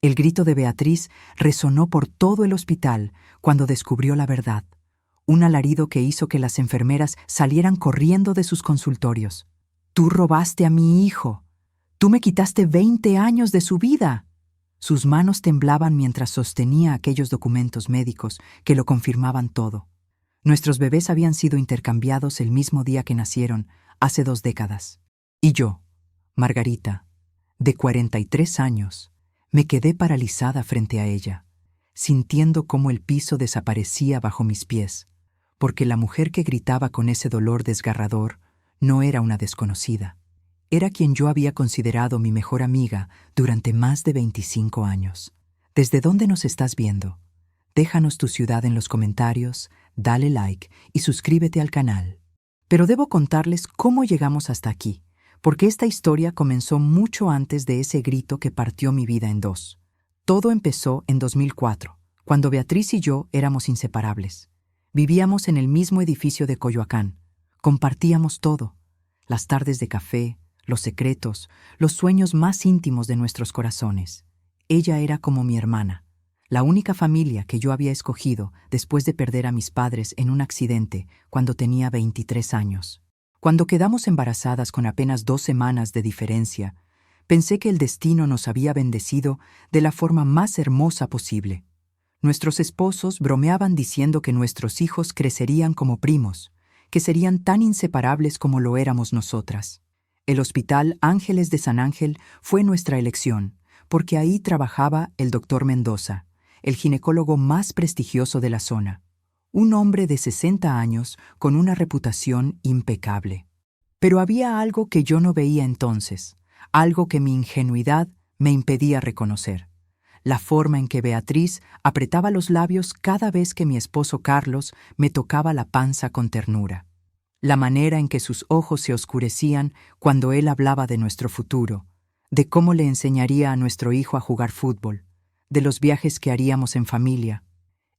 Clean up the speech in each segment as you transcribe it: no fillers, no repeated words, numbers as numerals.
El grito de Beatriz resonó por todo el hospital cuando descubrió la verdad. Un alarido que hizo que las enfermeras salieran corriendo de sus consultorios. «¡Tú robaste a mi hijo! ¡Tú me quitaste 20 años de su vida!». Sus manos temblaban mientras sostenía aquellos documentos médicos que lo confirmaban todo. Nuestros bebés habían sido intercambiados el mismo día que nacieron, hace 2 décadas. Y yo, Margarita, de 43 años, me quedé paralizada frente a ella, sintiendo cómo el piso desaparecía bajo mis pies, porque la mujer que gritaba con ese dolor desgarrador no era una desconocida. Era quien yo había considerado mi mejor amiga durante más de 25 años. ¿Desde dónde nos estás viendo? Déjanos tu ciudad en los comentarios, dale like y suscríbete al canal. Pero debo contarles cómo llegamos hasta aquí, porque esta historia comenzó mucho antes de ese grito que partió mi vida en 2. Todo empezó en 2004, cuando Beatriz y yo éramos inseparables. Vivíamos en el mismo edificio de Coyoacán. Compartíamos todo: las tardes de café, los secretos, los sueños más íntimos de nuestros corazones. Ella era como mi hermana, la única familia que yo había escogido después de perder a mis padres en un accidente cuando tenía 23 años. Cuando quedamos embarazadas con apenas 2 semanas de diferencia, pensé que el destino nos había bendecido de la forma más hermosa posible. Nuestros esposos bromeaban diciendo que nuestros hijos crecerían como primos, que serían tan inseparables como lo éramos nosotras. El Hospital Ángeles de San Ángel fue nuestra elección, porque ahí trabajaba el Dr. Mendoza, el ginecólogo más prestigioso de la zona. Un hombre de 60 años con una reputación impecable. Pero había algo que yo no veía entonces, algo que mi ingenuidad me impedía reconocer. La forma en que Beatriz apretaba los labios cada vez que mi esposo Carlos me tocaba la panza con ternura. La manera en que sus ojos se oscurecían cuando él hablaba de nuestro futuro, de cómo le enseñaría a nuestro hijo a jugar fútbol, de los viajes que haríamos en familia.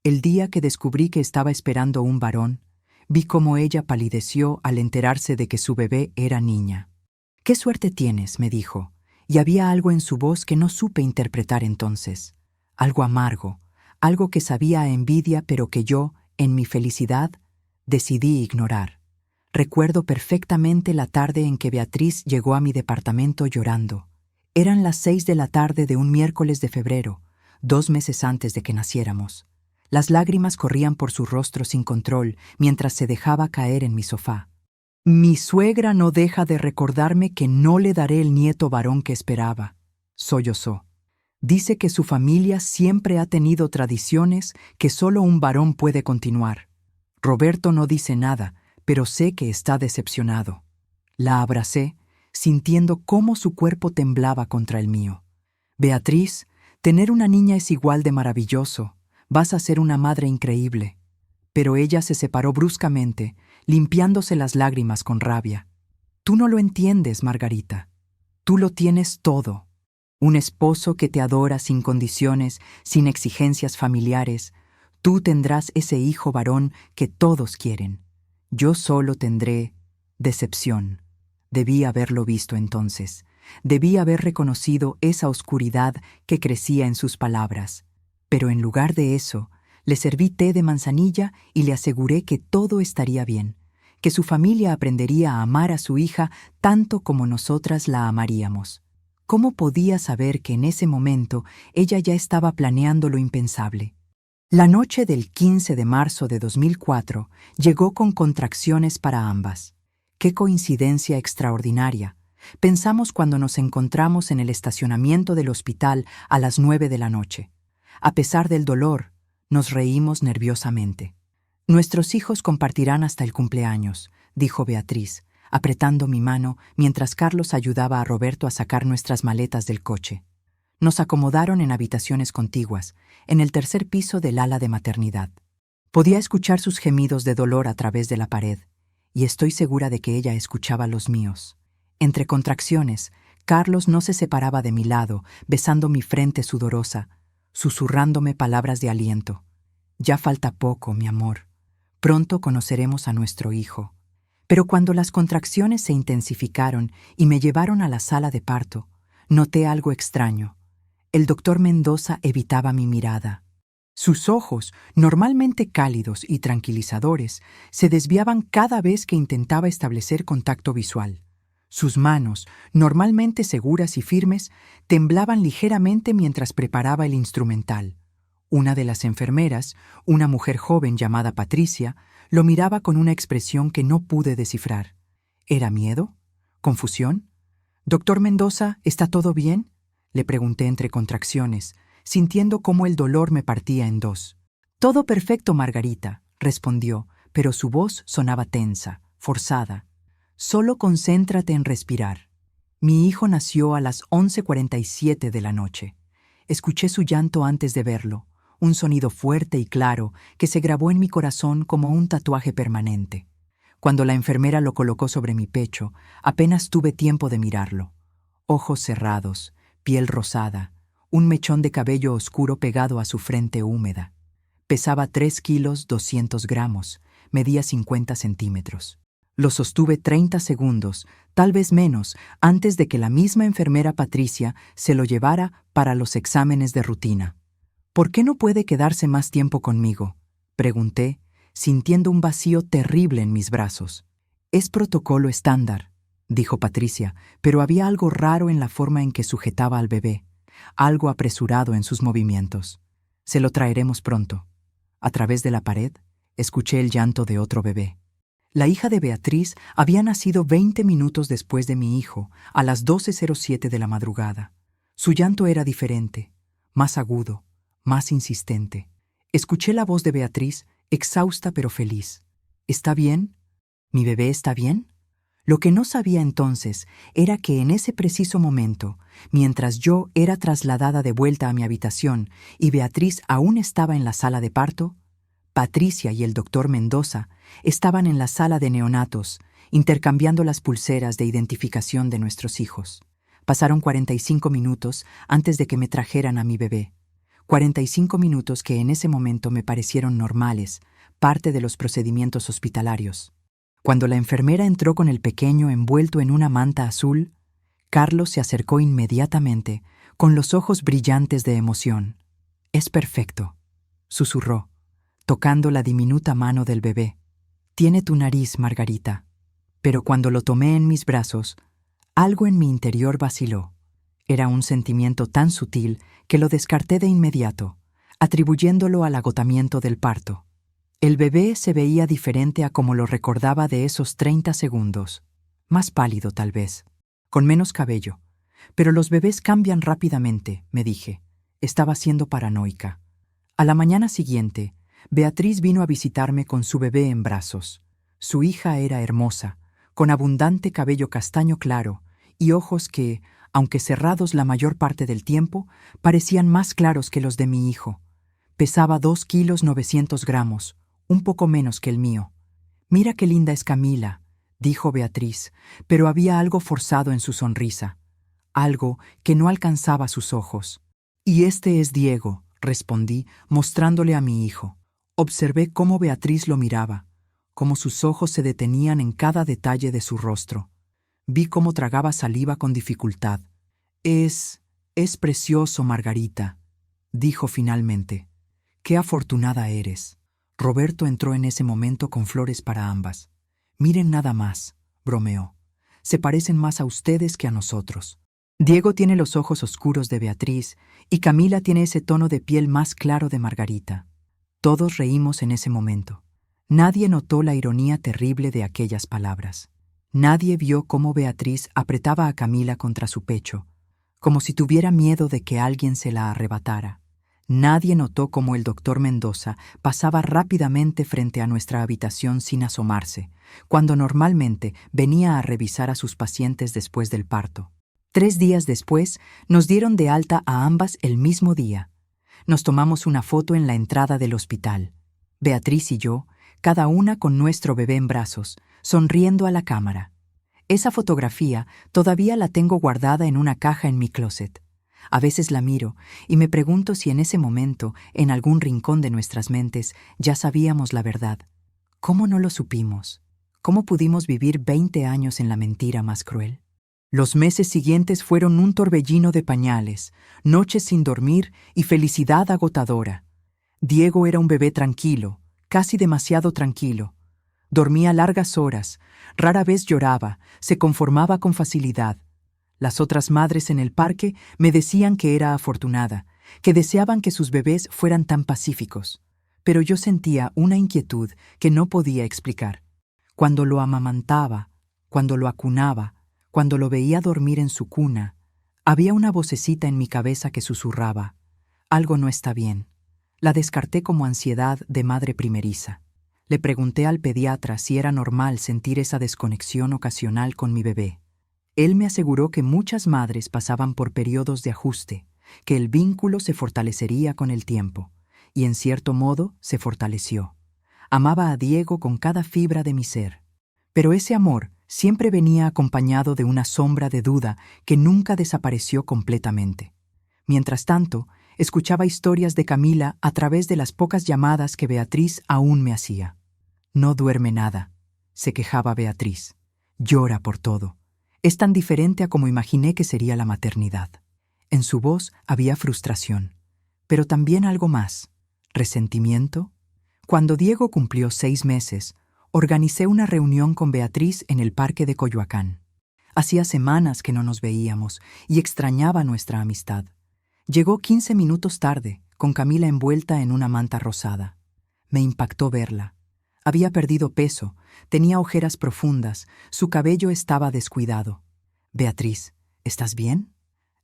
El día que descubrí que estaba esperando un varón, vi cómo ella palideció al enterarse de que su bebé era niña. «¡Qué suerte tienes!», me dijo, y había algo en su voz que no supe interpretar entonces. Algo amargo, algo que sabía a envidia pero que yo, en mi felicidad, decidí ignorar. Recuerdo perfectamente la tarde en que Beatriz llegó a mi departamento llorando. Eran las 6 de la tarde de un miércoles de febrero, 2 meses antes de que naciéramos. Las lágrimas corrían por su rostro sin control mientras se dejaba caer en mi sofá. «Mi suegra no deja de recordarme que no le daré el nieto varón que esperaba», sollozó. «Dice que su familia siempre ha tenido tradiciones que solo un varón puede continuar. Roberto no dice nada, pero sé que está decepcionado». La abracé, sintiendo cómo su cuerpo temblaba contra el mío. «Beatriz, tener una niña es igual de maravilloso. Vas a ser una madre increíble». Pero ella se separó bruscamente, limpiándose las lágrimas con rabia. «Tú no lo entiendes, Margarita. Tú lo tienes todo. Un esposo que te adora sin condiciones, sin exigencias familiares. Tú tendrás ese hijo varón que todos quieren. Yo solo tendré decepción». Debí haberlo visto entonces. Debí haber reconocido esa oscuridad que crecía en sus palabras. Pero en lugar de eso, le serví té de manzanilla y le aseguré que todo estaría bien, que su familia aprendería a amar a su hija tanto como nosotras la amaríamos. ¿Cómo podía saber que en ese momento ella ya estaba planeando lo impensable? La noche del 15 de marzo de 2004 llegó con contracciones para ambas. ¡Qué coincidencia extraordinaria!, pensamos cuando nos encontramos en el estacionamiento del hospital a las 9 de la noche. A pesar del dolor, nos reímos nerviosamente. «Nuestros hijos compartirán hasta el cumpleaños», dijo Beatriz, apretando mi mano mientras Carlos ayudaba a Roberto a sacar nuestras maletas del coche. Nos acomodaron en habitaciones contiguas, en el 3er piso del ala de maternidad. Podía escuchar sus gemidos de dolor a través de la pared, y estoy segura de que ella escuchaba los míos. Entre contracciones, Carlos no se separaba de mi lado, besando mi frente sudorosa, susurrándome palabras de aliento. «Ya falta poco, mi amor. Pronto conoceremos a nuestro hijo». Pero cuando las contracciones se intensificaron y me llevaron a la sala de parto, noté algo extraño. El doctor Mendoza evitaba mi mirada. Sus ojos, normalmente cálidos y tranquilizadores, se desviaban cada vez que intentaba establecer contacto visual. Sus manos, normalmente seguras y firmes, temblaban ligeramente mientras preparaba el instrumental. Una de las enfermeras, una mujer joven llamada Patricia, lo miraba con una expresión que no pude descifrar. ¿Era miedo? ¿Confusión? «Doctor Mendoza, ¿está todo bien?», le pregunté entre contracciones, sintiendo cómo el dolor me partía en dos. «Todo perfecto, Margarita», respondió, pero su voz sonaba tensa, forzada. «Solo concéntrate en respirar». Mi hijo nació a las 11:47 de la noche. Escuché su llanto antes de verlo, un sonido fuerte y claro que se grabó en mi corazón como un tatuaje permanente. Cuando la enfermera lo colocó sobre mi pecho, apenas tuve tiempo de mirarlo. Ojos cerrados, piel rosada, un mechón de cabello oscuro pegado a su frente húmeda. Pesaba 3 kilos 200 gramos, medía 50 centímetros. Lo sostuve 30 segundos, tal vez menos, antes de que la misma enfermera Patricia se lo llevara para los exámenes de rutina. «¿Por qué no puede quedarse más tiempo conmigo?», pregunté, sintiendo un vacío terrible en mis brazos. «Es protocolo estándar», dijo Patricia, pero había algo raro en la forma en que sujetaba al bebé, algo apresurado en sus movimientos. «Se lo traeremos pronto». A través de la pared, escuché el llanto de otro bebé. La hija de Beatriz había nacido 20 minutos después de mi hijo, a las 12:07 de la madrugada. Su llanto era diferente, más agudo, más insistente. Escuché la voz de Beatriz, exhausta pero feliz. «¿Está bien? ¿Mi bebé está bien?». Lo que no sabía entonces era que en ese preciso momento, mientras yo era trasladada de vuelta a mi habitación y Beatriz aún estaba en la sala de parto, Patricia y el doctor Mendoza estaban en la sala de neonatos, intercambiando las pulseras de identificación de nuestros hijos. Pasaron 45 minutos antes de que me trajeran a mi bebé. 45 minutos que en ese momento me parecieron normales, parte de los procedimientos hospitalarios. Cuando la enfermera entró con el pequeño envuelto en una manta azul, Carlos se acercó inmediatamente, con los ojos brillantes de emoción. «Es perfecto», susurró, tocando la diminuta mano del bebé. «Tiene tu nariz, Margarita». Pero cuando lo tomé en mis brazos, algo en mi interior vaciló. Era un sentimiento tan sutil que lo descarté de inmediato, atribuyéndolo al agotamiento del parto. El bebé se veía diferente a como lo recordaba de esos 30 segundos. Más pálido, tal vez, con menos cabello. Pero los bebés cambian rápidamente, me dije. Estaba siendo paranoica. A la mañana siguiente, Beatriz vino a visitarme con su bebé en brazos. Su hija era hermosa, con abundante cabello castaño claro y ojos que, aunque cerrados la mayor parte del tiempo, parecían más claros que los de mi hijo. Pesaba 2 kilos 900 gramos, un poco menos que el mío. «Mira qué linda es Camila», dijo Beatriz, pero había algo forzado en su sonrisa, algo que no alcanzaba sus ojos. «Y este es Diego», respondí, mostrándole a mi hijo. Observé cómo Beatriz lo miraba, cómo sus ojos se detenían en cada detalle de su rostro. Vi cómo tragaba saliva con dificultad. Es precioso, Margarita», dijo finalmente. «Qué afortunada eres». Roberto entró en ese momento con flores para ambas. «Miren nada más», bromeó. «Se parecen más a ustedes que a nosotros». Diego tiene los ojos oscuros de Beatriz y Camila tiene ese tono de piel más claro de Margarita. Todos reímos en ese momento. Nadie notó la ironía terrible de aquellas palabras. Nadie vio cómo Beatriz apretaba a Camila contra su pecho, como si tuviera miedo de que alguien se la arrebatara. Nadie notó cómo el doctor Mendoza pasaba rápidamente frente a nuestra habitación sin asomarse, cuando normalmente venía a revisar a sus pacientes después del parto. 3 días después, nos dieron de alta a ambas el mismo día. Nos tomamos una foto en la entrada del hospital. Beatriz y yo, cada una con nuestro bebé en brazos, sonriendo a la cámara. Esa fotografía todavía la tengo guardada en una caja en mi closet. A veces la miro y me pregunto si en ese momento, en algún rincón de nuestras mentes, ya sabíamos la verdad. ¿Cómo no lo supimos? ¿Cómo pudimos vivir 20 años en la mentira más cruel? Los meses siguientes fueron un torbellino de pañales, noches sin dormir y felicidad agotadora. Diego era un bebé tranquilo, casi demasiado tranquilo. Dormía largas horas, rara vez lloraba, se conformaba con facilidad. Las otras madres en el parque me decían que era afortunada, que deseaban que sus bebés fueran tan pacíficos. Pero yo sentía una inquietud que no podía explicar. Cuando lo amamantaba, cuando lo acunaba, cuando lo veía dormir en su cuna, había una vocecita en mi cabeza que susurraba: algo no está bien. La descarté como ansiedad de madre primeriza. Le pregunté al pediatra si era normal sentir esa desconexión ocasional con mi bebé. Él me aseguró que muchas madres pasaban por periodos de ajuste, que el vínculo se fortalecería con el tiempo, y en cierto modo se fortaleció. Amaba a Diego con cada fibra de mi ser. Pero ese amor siempre venía acompañado de una sombra de duda que nunca desapareció completamente. Mientras tanto, escuchaba historias de Camila a través de las pocas llamadas que Beatriz aún me hacía. No duerme nada, se quejaba Beatriz. Llora por todo. Es tan diferente a como imaginé que sería la maternidad. En su voz había frustración, pero también algo más. ¿Resentimiento? Cuando Diego cumplió 6 meses, organicé una reunión con Beatriz en el parque de Coyoacán. Hacía semanas que no nos veíamos y extrañaba nuestra amistad. Llegó 15 minutos tarde, con Camila envuelta en una manta rosada. Me impactó verla. Había perdido peso, tenía ojeras profundas, su cabello estaba descuidado. «Beatriz, ¿estás bien?»,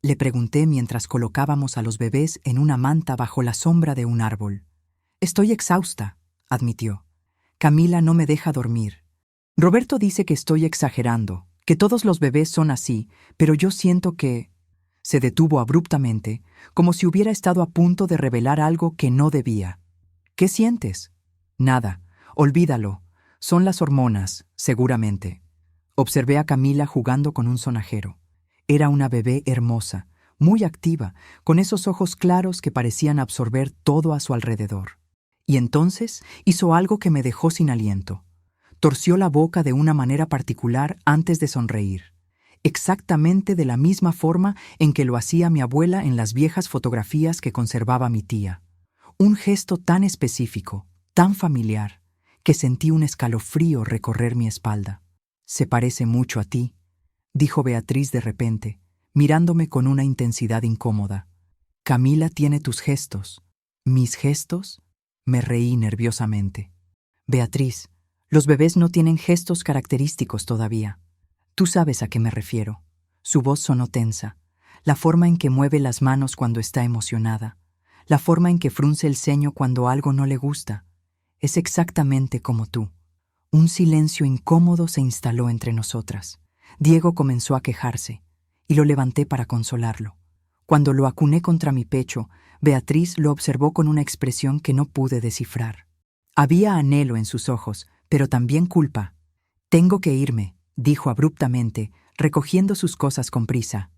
le pregunté mientras colocábamos a los bebés en una manta bajo la sombra de un árbol. «Estoy exhausta», admitió. «Camila no me deja dormir. Roberto dice que estoy exagerando, que todos los bebés son así, pero yo siento que...». Se detuvo abruptamente, como si hubiera estado a punto de revelar algo que no debía. «¿Qué sientes?». «Nada. Olvídalo. Son las hormonas, seguramente». Observé a Camila jugando con un sonajero. Era una bebé hermosa, muy activa, con esos ojos claros que parecían absorber todo a su alrededor. Y entonces hizo algo que me dejó sin aliento. Torció la boca de una manera particular antes de sonreír, exactamente de la misma forma en que lo hacía mi abuela en las viejas fotografías que conservaba mi tía. Un gesto tan específico, tan familiar, que sentí un escalofrío recorrer mi espalda. «Se parece mucho a ti», dijo Beatriz de repente, mirándome con una intensidad incómoda. «Camila tiene tus gestos». «¿Mis gestos?». Me reí nerviosamente. «Beatriz, los bebés no tienen gestos característicos todavía. Tú sabes a qué me refiero». Su voz sonó tensa, la forma en que mueve las manos cuando está emocionada, la forma en que frunce el ceño cuando algo no le gusta. Es exactamente como tú. Un silencio incómodo se instaló entre nosotras. Diego comenzó a quejarse, y lo levanté para consolarlo. Cuando lo acuné contra mi pecho, Beatriz lo observó con una expresión que no pude descifrar. Había anhelo en sus ojos, pero también culpa. «Tengo que irme», dijo abruptamente, recogiendo sus cosas con prisa.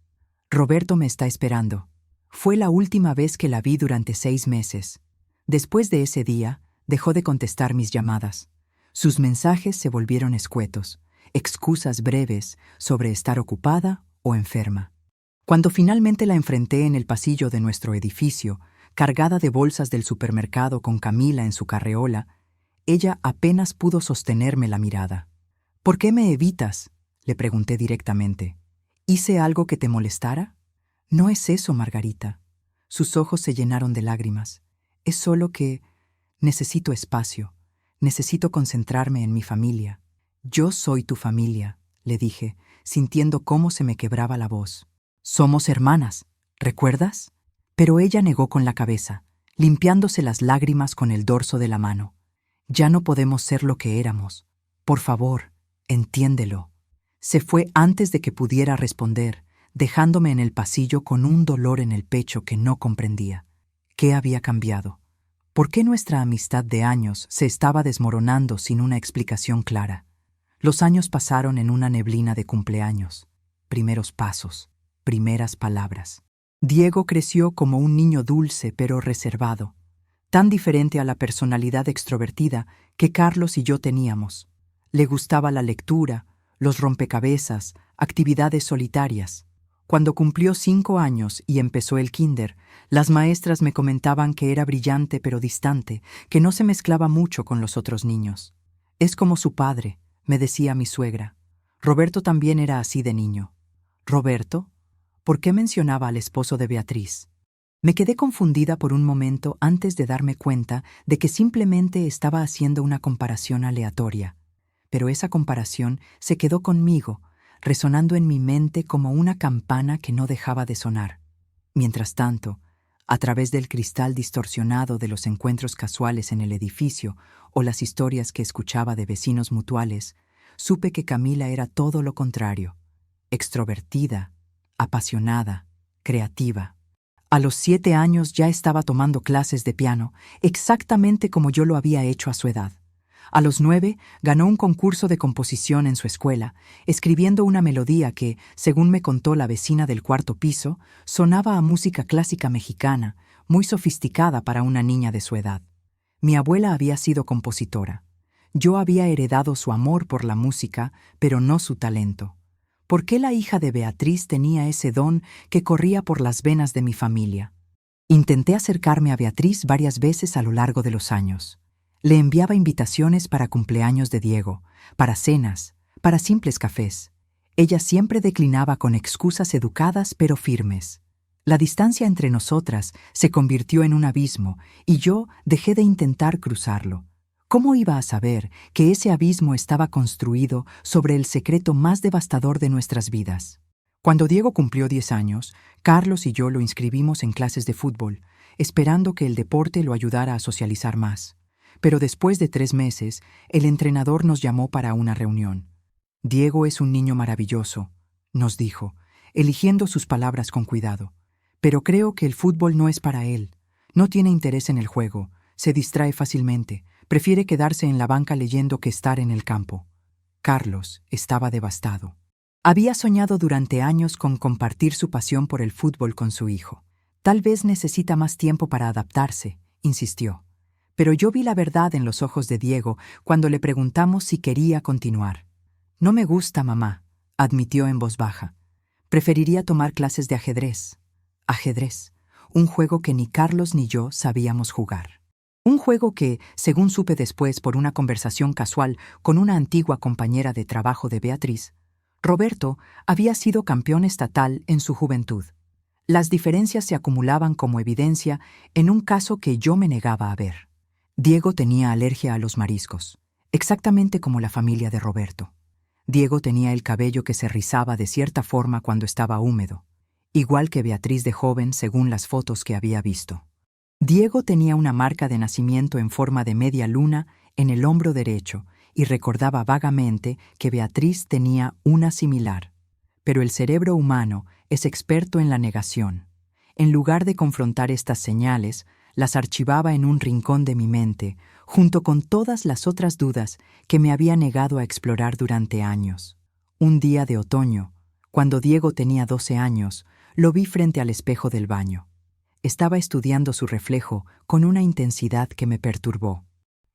«Roberto me está esperando». Fue la última vez que la vi durante 6 meses. Después de ese día, dejó de contestar mis llamadas. Sus mensajes se volvieron escuetos, excusas breves sobre estar ocupada o enferma. Cuando finalmente la enfrenté en el pasillo de nuestro edificio, cargada de bolsas del supermercado con Camila en su carreola, ella apenas pudo sostenerme la mirada. «¿Por qué me evitas?», le pregunté directamente. «¿Hice algo que te molestara?». «No es eso, Margarita». Sus ojos se llenaron de lágrimas. «Es solo que necesito espacio. Necesito concentrarme en mi familia». «Yo soy tu familia», le dije, sintiendo cómo se me quebraba la voz. «Somos hermanas, ¿recuerdas?». Pero ella negó con la cabeza, limpiándose las lágrimas con el dorso de la mano. «Ya no podemos ser lo que éramos. Por favor, entiéndelo». Se fue antes de que pudiera responder, dejándome en el pasillo con un dolor en el pecho que no comprendía. ¿Qué había cambiado? ¿Por qué nuestra amistad de años se estaba desmoronando sin una explicación clara? Los años pasaron en una neblina de cumpleaños, primeros pasos, primeras palabras. Diego creció como un niño dulce pero reservado, tan diferente a la personalidad extrovertida que Carlos y yo teníamos. Le gustaba la lectura, los rompecabezas, actividades solitarias. Cuando cumplió 5 años y empezó el kinder, las maestras me comentaban que era brillante pero distante, que no se mezclaba mucho con los otros niños. Es como su padre, me decía mi suegra. Roberto también era así de niño. ¿Roberto? ¿Por qué mencionaba al esposo de Beatriz? Me quedé confundida por un momento antes de darme cuenta de que simplemente estaba haciendo una comparación aleatoria. Pero esa comparación se quedó conmigo, resonando en mi mente como una campana que no dejaba de sonar. Mientras tanto, a través del cristal distorsionado de los encuentros casuales en el edificio o las historias que escuchaba de vecinos mutuales, supe que Camila era todo lo contrario: extrovertida, apasionada, creativa. A los 7 años ya estaba tomando clases de piano, exactamente como yo lo había hecho a su edad. A los 9 ganó un concurso de composición en su escuela, escribiendo una melodía que, según me contó la vecina del cuarto piso, sonaba a música clásica mexicana, muy sofisticada para una niña de su edad. Mi abuela había sido compositora. Yo había heredado su amor por la música, pero no su talento. ¿Por qué la hija de Beatriz tenía ese don que corría por las venas de mi familia? Intenté acercarme a Beatriz varias veces a lo largo de los años. Le enviaba invitaciones para cumpleaños de Diego, para cenas, para simples cafés. Ella siempre declinaba con excusas educadas pero firmes. La distancia entre nosotras se convirtió en un abismo y yo dejé de intentar cruzarlo. ¿Cómo iba a saber que ese abismo estaba construido sobre el secreto más devastador de nuestras vidas? Cuando Diego cumplió 10 años, Carlos y yo lo inscribimos en clases de fútbol, esperando que el deporte lo ayudara a socializar más. Pero después de 3 meses, el entrenador nos llamó para una reunión. «Diego es un niño maravilloso», nos dijo, eligiendo sus palabras con cuidado. «Pero creo que el fútbol no es para él. No tiene interés en el juego, se distrae fácilmente. Prefiere quedarse en la banca leyendo que estar en el campo». Carlos estaba devastado. Había soñado durante años con compartir su pasión por el fútbol con su hijo. «Tal vez necesita más tiempo para adaptarse», insistió. Pero yo vi la verdad en los ojos de Diego cuando le preguntamos si quería continuar. «No me gusta, mamá», admitió en voz baja. «Preferiría tomar clases de ajedrez». Ajedrez, un juego que ni Carlos ni yo sabíamos jugar. Un juego que, según supe después por una conversación casual con una antigua compañera de trabajo de Beatriz, Roberto había sido campeón estatal en su juventud. Las diferencias se acumulaban como evidencia en un caso que yo me negaba a ver. Diego tenía alergia a los mariscos, exactamente como la familia de Roberto. Diego tenía el cabello que se rizaba de cierta forma cuando estaba húmedo, igual que Beatriz de joven según las fotos que había visto. Diego tenía una marca de nacimiento en forma de media luna en el hombro derecho y recordaba vagamente que Beatriz tenía una similar. Pero el cerebro humano es experto en la negación. En lugar de confrontar estas señales, las archivaba en un rincón de mi mente, junto con todas las otras dudas que me había negado a explorar durante años. Un día de otoño, cuando Diego tenía 12 años, lo vi frente al espejo del baño. Estaba estudiando su reflejo con una intensidad que me perturbó.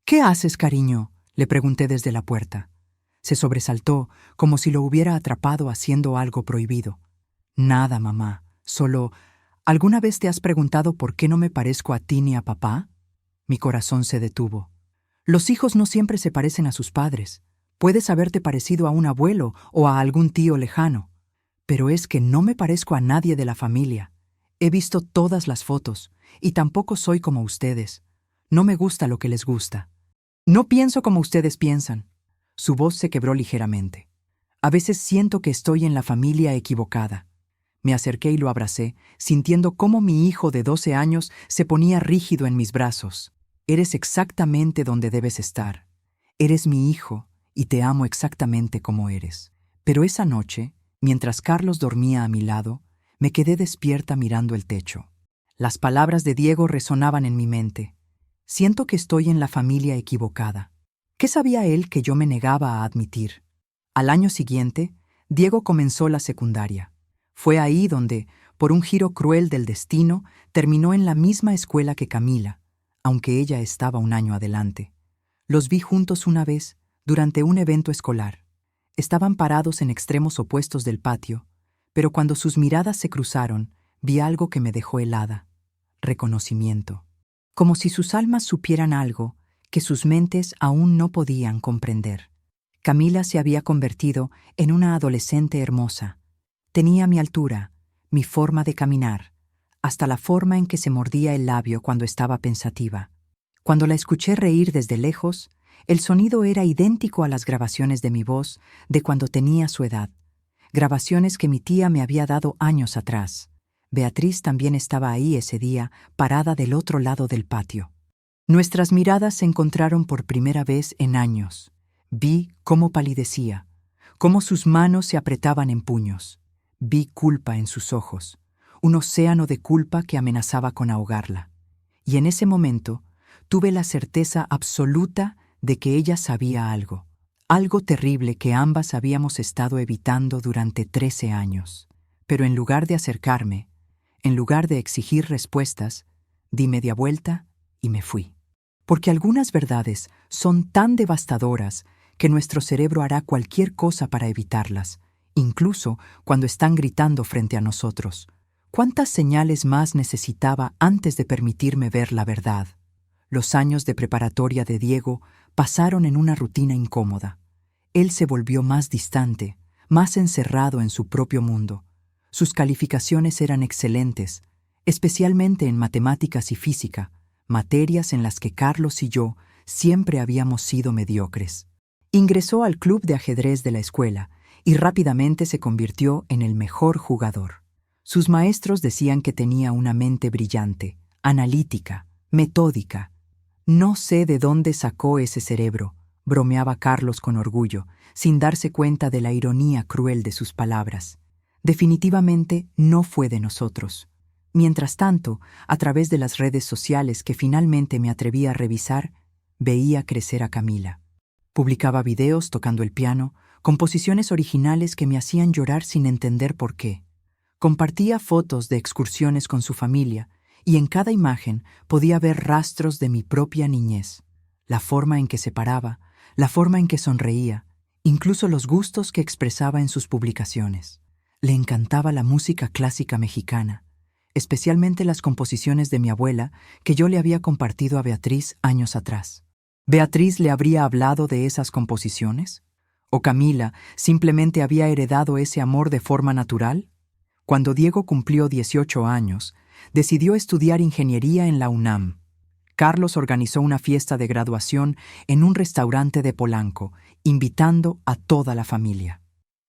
«¿Qué haces, cariño?», le pregunté desde la puerta. Se sobresaltó, como si lo hubiera atrapado haciendo algo prohibido. «Nada, mamá, solo... ¿Alguna vez te has preguntado por qué no me parezco a ti ni a papá?». Mi corazón se detuvo. Los hijos no siempre se parecen a sus padres. Puedes haberte parecido a un abuelo o a algún tío lejano. Pero es que no me parezco a nadie de la familia. He visto todas las fotos, y tampoco soy como ustedes. No me gusta lo que les gusta. No pienso como ustedes piensan». Su voz se quebró ligeramente. «A veces siento que estoy en la familia equivocada». Me acerqué y lo abracé, sintiendo cómo mi hijo de 12 años se ponía rígido en mis brazos. «Eres exactamente donde debes estar. Eres mi hijo y te amo exactamente como eres». Pero esa noche, mientras Carlos dormía a mi lado, me quedé despierta mirando el techo. Las palabras de Diego resonaban en mi mente. Siento que estoy en la familia equivocada. ¿Qué sabía él que yo me negaba a admitir? Al año siguiente, Diego comenzó la secundaria. Fue ahí donde, por un giro cruel del destino, terminó en la misma escuela que Camila, aunque ella estaba un año adelante. Los vi juntos una vez, durante un evento escolar. Estaban parados en extremos opuestos del patio, pero cuando sus miradas se cruzaron, vi algo que me dejó helada: reconocimiento. Como si sus almas supieran algo que sus mentes aún no podían comprender. Camila se había convertido en una adolescente hermosa. Tenía mi altura, mi forma de caminar, hasta la forma en que se mordía el labio cuando estaba pensativa. Cuando la escuché reír desde lejos, el sonido era idéntico a las grabaciones de mi voz de cuando tenía su edad, grabaciones que mi tía me había dado años atrás. Beatriz también estaba ahí ese día, parada del otro lado del patio. Nuestras miradas se encontraron por primera vez en años. Vi cómo palidecía, cómo sus manos se apretaban en puños. Vi culpa en sus ojos, un océano de culpa que amenazaba con ahogarla. Y en ese momento tuve la certeza absoluta de que ella sabía algo, algo terrible que ambas habíamos estado evitando durante 13 años. Pero en lugar de acercarme, en lugar de exigir respuestas, di media vuelta y me fui. Porque algunas verdades son tan devastadoras que nuestro cerebro hará cualquier cosa para evitarlas, incluso cuando están gritando frente a nosotros. ¿Cuántas señales más necesitaba antes de permitirme ver la verdad? Los años de preparatoria de Diego pasaron en una rutina incómoda. Él se volvió más distante, más encerrado en su propio mundo. Sus calificaciones eran excelentes, especialmente en matemáticas y física, materias en las que Carlos y yo siempre habíamos sido mediocres. Ingresó al club de ajedrez de la escuela y rápidamente se convirtió en el mejor jugador. Sus maestros decían que tenía una mente brillante, analítica, metódica. No sé de dónde sacó ese cerebro, bromeaba Carlos con orgullo, sin darse cuenta de la ironía cruel de sus palabras. Definitivamente no fue de nosotros. Mientras tanto, a través de las redes sociales que finalmente me atreví a revisar, veía crecer a Camila. Publicaba videos tocando el piano, composiciones originales que me hacían llorar sin entender por qué. Compartía fotos de excursiones con su familia, y en cada imagen podía ver rastros de mi propia niñez. La forma en que se paraba, la forma en que sonreía, incluso los gustos que expresaba en sus publicaciones. Le encantaba la música clásica mexicana, especialmente las composiciones de mi abuela que yo le había compartido a Beatriz años atrás. ¿Beatriz le habría hablado de esas composiciones? ¿O Camila simplemente había heredado ese amor de forma natural? Cuando Diego cumplió 18 años, decidió estudiar ingeniería en la UNAM. Carlos organizó una fiesta de graduación en un restaurante de Polanco, invitando a toda la familia.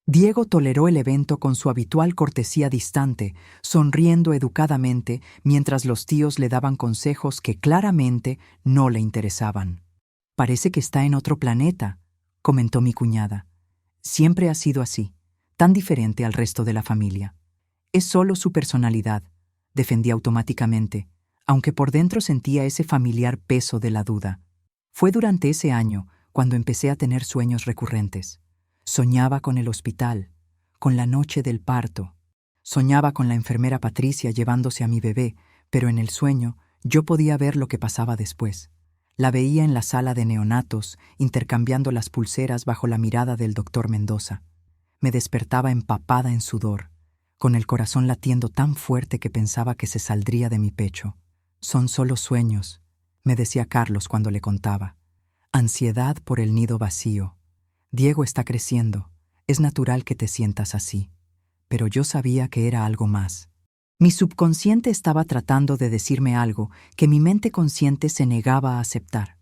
Diego toleró el evento con su habitual cortesía distante, sonriendo educadamente mientras los tíos le daban consejos que claramente no le interesaban. «Parece que está en otro planeta», comentó mi cuñada. «Siempre ha sido así, tan diferente al resto de la familia. Es solo su personalidad», defendí automáticamente, aunque por dentro sentía ese familiar peso de la duda. Fue durante ese año cuando empecé a tener sueños recurrentes. Soñaba con el hospital, con la noche del parto. Soñaba con la enfermera Patricia llevándose a mi bebé, pero en el sueño yo podía ver lo que pasaba después. La veía en la sala de neonatos, intercambiando las pulseras bajo la mirada del doctor Mendoza. Me despertaba empapada en sudor, con el corazón latiendo tan fuerte que pensaba que se saldría de mi pecho. «Son solo sueños», me decía Carlos cuando le contaba. «Ansiedad por el nido vacío. Diego está creciendo, es natural que te sientas así». Pero yo sabía que era algo más. Mi subconsciente estaba tratando de decirme algo que mi mente consciente se negaba a aceptar.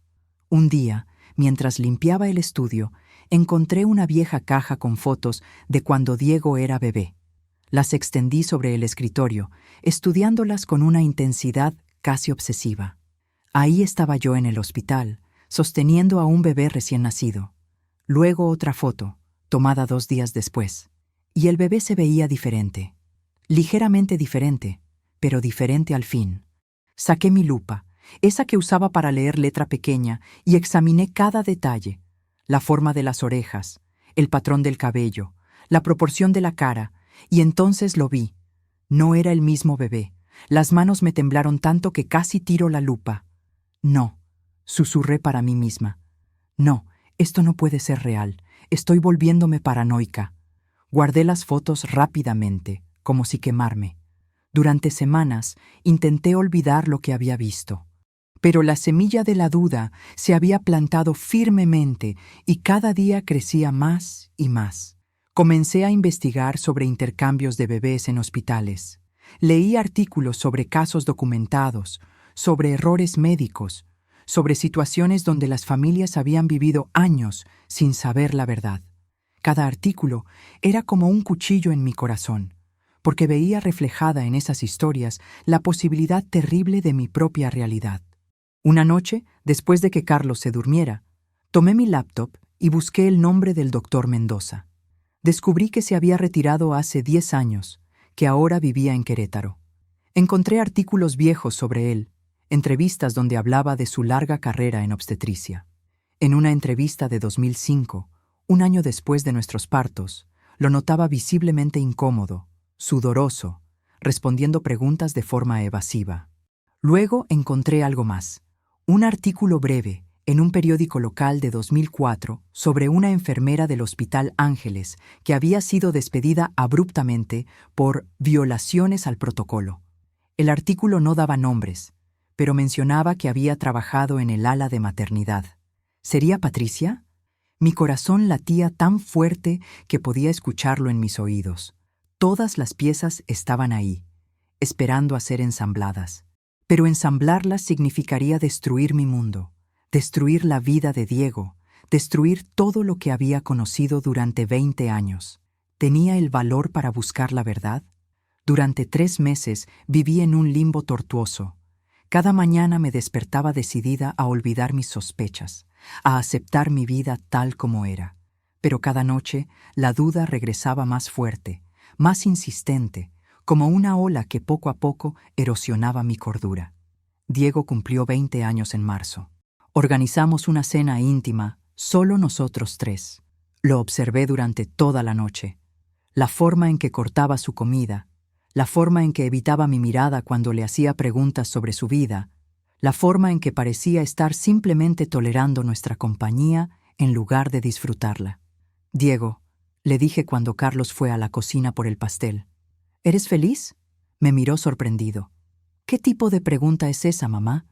Un día, mientras limpiaba el estudio, encontré una vieja caja con fotos de cuando Diego era bebé. Las extendí sobre el escritorio, estudiándolas con una intensidad casi obsesiva. Ahí estaba yo en el hospital, sosteniendo a un bebé recién nacido. Luego otra foto, tomada 2 días después, y el bebé se veía diferente. Ligeramente diferente, pero diferente al fin. Saqué mi lupa, esa que usaba para leer letra pequeña, y examiné cada detalle: la forma de las orejas, el patrón del cabello, la proporción de la cara, y entonces lo vi. No era el mismo bebé. Las manos me temblaron tanto que casi tiro la lupa. «No», susurré para mí misma. «No, esto no puede ser real. Estoy volviéndome paranoica. Guardé las fotos rápidamente, como si quemarme. Durante semanas intenté olvidar lo que había visto. Pero la semilla de la duda se había plantado firmemente y cada día crecía más y más. Comencé a investigar sobre intercambios de bebés en hospitales. Leí artículos sobre casos documentados, sobre errores médicos, sobre situaciones donde las familias habían vivido años sin saber la verdad. Cada artículo era como un cuchillo en mi corazón, porque veía reflejada en esas historias la posibilidad terrible de mi propia realidad. Una noche, después de que Carlos se durmiera, tomé mi laptop y busqué el nombre del doctor Mendoza. Descubrí que se había retirado hace 10 años, que ahora vivía en Querétaro. Encontré artículos viejos sobre él, entrevistas donde hablaba de su larga carrera en obstetricia. En una entrevista de 2005, un año después de nuestros partos, lo notaba visiblemente incómodo, sudoroso, respondiendo preguntas de forma evasiva. Luego encontré algo más. Un artículo breve en un periódico local de 2004 sobre una enfermera del Hospital Ángeles que había sido despedida abruptamente por violaciones al protocolo. El artículo no daba nombres, pero mencionaba que había trabajado en el ala de maternidad. ¿Sería Patricia? Mi corazón latía tan fuerte que podía escucharlo en mis oídos. Todas las piezas estaban ahí, esperando a ser ensambladas. Pero ensamblarlas significaría destruir mi mundo, destruir la vida de Diego, destruir todo lo que había conocido durante 20 años. ¿Tenía el valor para buscar la verdad? Durante 3 meses viví en un limbo tortuoso. Cada mañana me despertaba decidida a olvidar mis sospechas, a aceptar mi vida tal como era. Pero cada noche la duda regresaba más fuerte, más insistente, como una ola que poco a poco erosionaba mi cordura. Diego cumplió 20 años en marzo. Organizamos una cena íntima, solo nosotros 3. Lo observé durante toda la noche. La forma en que cortaba su comida, la forma en que evitaba mi mirada cuando le hacía preguntas sobre su vida, la forma en que parecía estar simplemente tolerando nuestra compañía en lugar de disfrutarla. «Diego», le dije cuando Carlos fue a la cocina por el pastel, «¿eres feliz?». Me miró sorprendido. «¿Qué tipo de pregunta es esa, mamá?».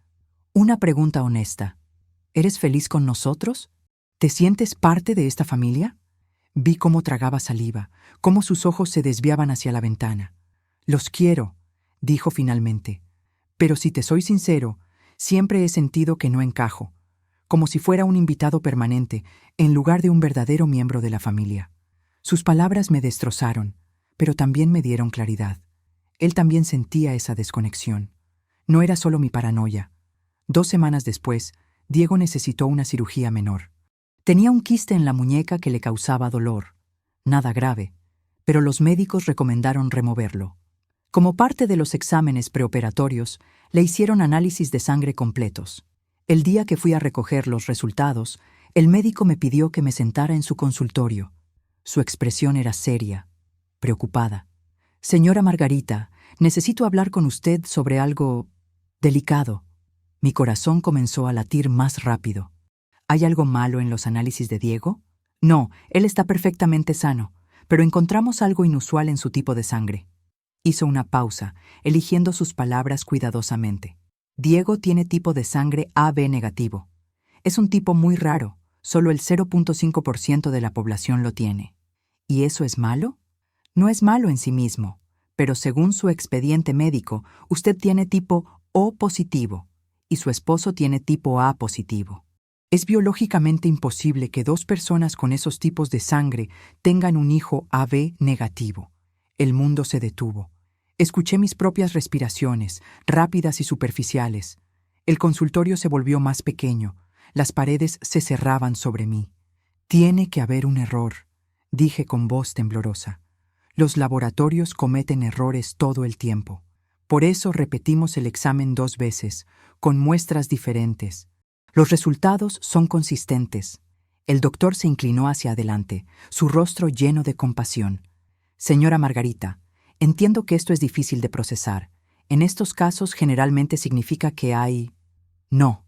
«Una pregunta honesta. ¿Eres feliz con nosotros? ¿Te sientes parte de esta familia?». Vi cómo tragaba saliva, cómo sus ojos se desviaban hacia la ventana. «Los quiero», dijo finalmente. «Pero si te soy sincero, siempre he sentido que no encajo, como si fuera un invitado permanente, en lugar de un verdadero miembro de la familia». Sus palabras me destrozaron, pero también me dieron claridad. Él también sentía esa desconexión. No era solo mi paranoia. 2 semanas después, Diego necesitó una cirugía menor. Tenía un quiste en la muñeca que le causaba dolor. Nada grave, pero los médicos recomendaron removerlo. Como parte de los exámenes preoperatorios, le hicieron análisis de sangre completos. El día que fui a recoger los resultados, el médico me pidió que me sentara en su consultorio. Su expresión era seria, preocupada. «Señora Margarita, necesito hablar con usted sobre algo delicado». Mi corazón comenzó a latir más rápido. «¿Hay algo malo en los análisis de Diego?». «No, él está perfectamente sano, pero encontramos algo inusual en su tipo de sangre». Hizo una pausa, eligiendo sus palabras cuidadosamente. «Diego tiene tipo de sangre AB negativo. Es un tipo muy raro, solo el 0.5% de la población lo tiene». «¿Y eso es malo?». «No es malo en sí mismo, pero según su expediente médico, usted tiene tipo O positivo y su esposo tiene tipo A positivo. Es biológicamente imposible que 2 personas con esos tipos de sangre tengan un hijo AB negativo». El mundo se detuvo. Escuché mis propias respiraciones, rápidas y superficiales. El consultorio se volvió más pequeño. Las paredes se cerraban sobre mí. «Tiene que haber un error», dije con voz temblorosa. «Los laboratorios cometen errores todo el tiempo. Por eso repetimos el examen 2 veces, con muestras diferentes. Los resultados son consistentes». El doctor se inclinó hacia adelante, su rostro lleno de compasión. «Señora Margarita, entiendo que esto es difícil de procesar. En estos casos generalmente significa que hay...». «No»,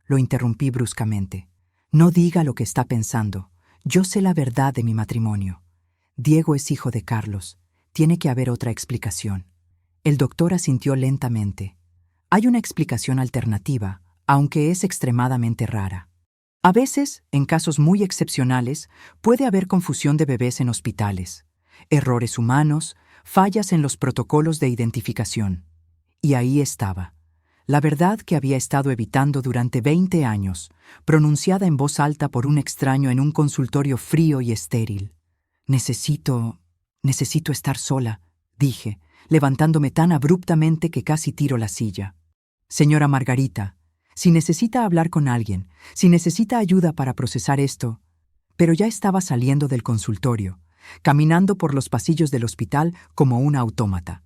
lo interrumpí bruscamente. «No diga lo que está pensando. Yo sé la verdad de mi matrimonio. Diego es hijo de Carlos. Tiene que haber otra explicación. El doctor asintió lentamente. Hay una explicación alternativa, aunque es extremadamente rara. A veces, en casos muy excepcionales, puede haber confusión de bebés en hospitales, errores humanos, fallas en los protocolos de identificación. Y ahí estaba, la verdad que había estado evitando durante 20 años, pronunciada en voz alta por un extraño en un consultorio frío y estéril. Necesito estar sola, dije, levantándome tan abruptamente que casi tiro la silla. Señora Margarita, si necesita hablar con alguien, si necesita ayuda para procesar esto. Pero ya estaba saliendo del consultorio, caminando por los pasillos del hospital como una autómata.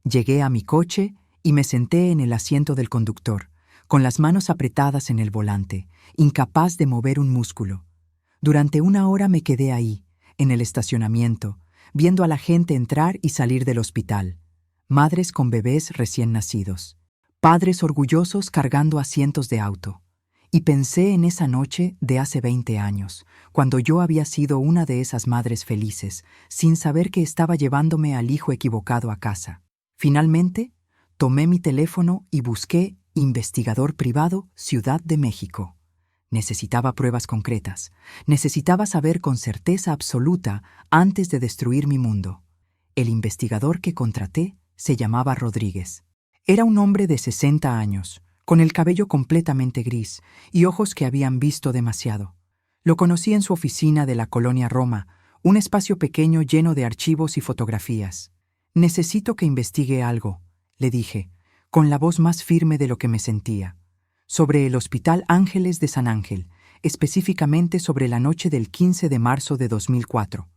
Llegué a mi coche y me senté en el asiento del conductor, con las manos apretadas en el volante, incapaz de mover un músculo. Durante 1 hora me quedé ahí, en el estacionamiento, viendo a la gente entrar y salir del hospital. Madres con bebés recién nacidos. Padres orgullosos cargando asientos de auto. Y pensé en esa noche de hace 20 años, cuando yo había sido una de esas madres felices, sin saber que estaba llevándome al hijo equivocado a casa. Finalmente, tomé mi teléfono y busqué investigador privado Ciudad de México. Necesitaba pruebas concretas. Necesitaba saber con certeza absoluta antes de destruir mi mundo. El investigador que contraté se llamaba Rodríguez. Era un hombre de 60 años, con el cabello completamente gris y ojos que habían visto demasiado. Lo conocí en su oficina de la Colonia Roma, un espacio pequeño lleno de archivos y fotografías. Necesito que investigue algo, le dije, con la voz más firme de lo que me sentía, sobre el Hospital Ángeles de San Ángel, específicamente sobre la noche del 15 de marzo de 2004.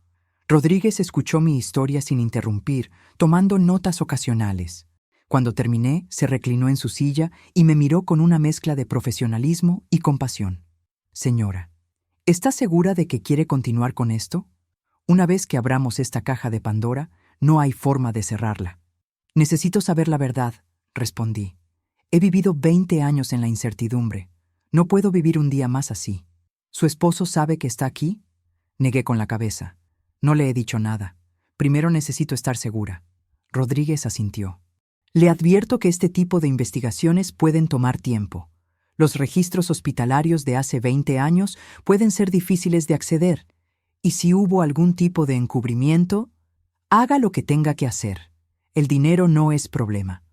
Rodríguez escuchó mi historia sin interrumpir, tomando notas ocasionales. Cuando terminé, se reclinó en su silla y me miró con una mezcla de profesionalismo y compasión. Señora, ¿está segura de que quiere continuar con esto? Una vez que abramos esta caja de Pandora, no hay forma de cerrarla. Necesito saber la verdad, respondí. He vivido 20 años en la incertidumbre. No puedo vivir un día más así. ¿Su esposo sabe que está aquí? Negué con la cabeza. No le he dicho nada. Primero necesito estar segura. Rodríguez asintió. Le advierto que este tipo de investigaciones pueden tomar tiempo. Los registros hospitalarios de hace 20 años pueden ser difíciles de acceder. Y si hubo algún tipo de encubrimiento, haga lo que tenga que hacer. El dinero no es problema.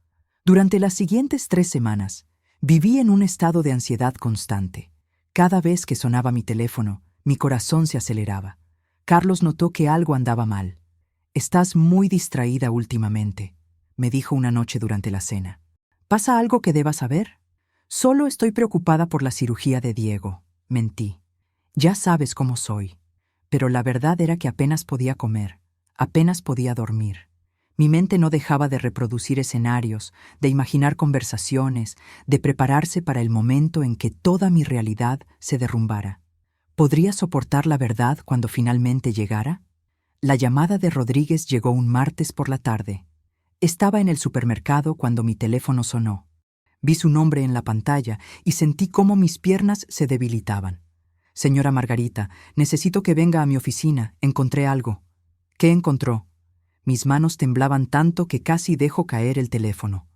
Durante las siguientes 3 semanas, viví en un estado de ansiedad constante. Cada vez que sonaba mi teléfono, mi corazón se aceleraba. Carlos notó que algo andaba mal. «Estás muy distraída últimamente», me dijo una noche durante la cena. ¿Pasa algo que deba saber? Solo estoy preocupada por la cirugía de Diego, mentí. Ya sabes cómo soy. Pero la verdad era que apenas podía comer, apenas podía dormir. Mi mente no dejaba de reproducir escenarios, de imaginar conversaciones, de prepararse para el momento en que toda mi realidad se derrumbara. ¿Podría soportar la verdad cuando finalmente llegara? La llamada de Rodríguez llegó un martes por la tarde. Estaba en el supermercado cuando mi teléfono sonó. Vi su nombre en la pantalla y sentí cómo mis piernas se debilitaban. «Señora Margarita, necesito que venga a mi oficina. Encontré algo». «¿Qué encontró?» Mis manos temblaban tanto que casi dejo caer el teléfono.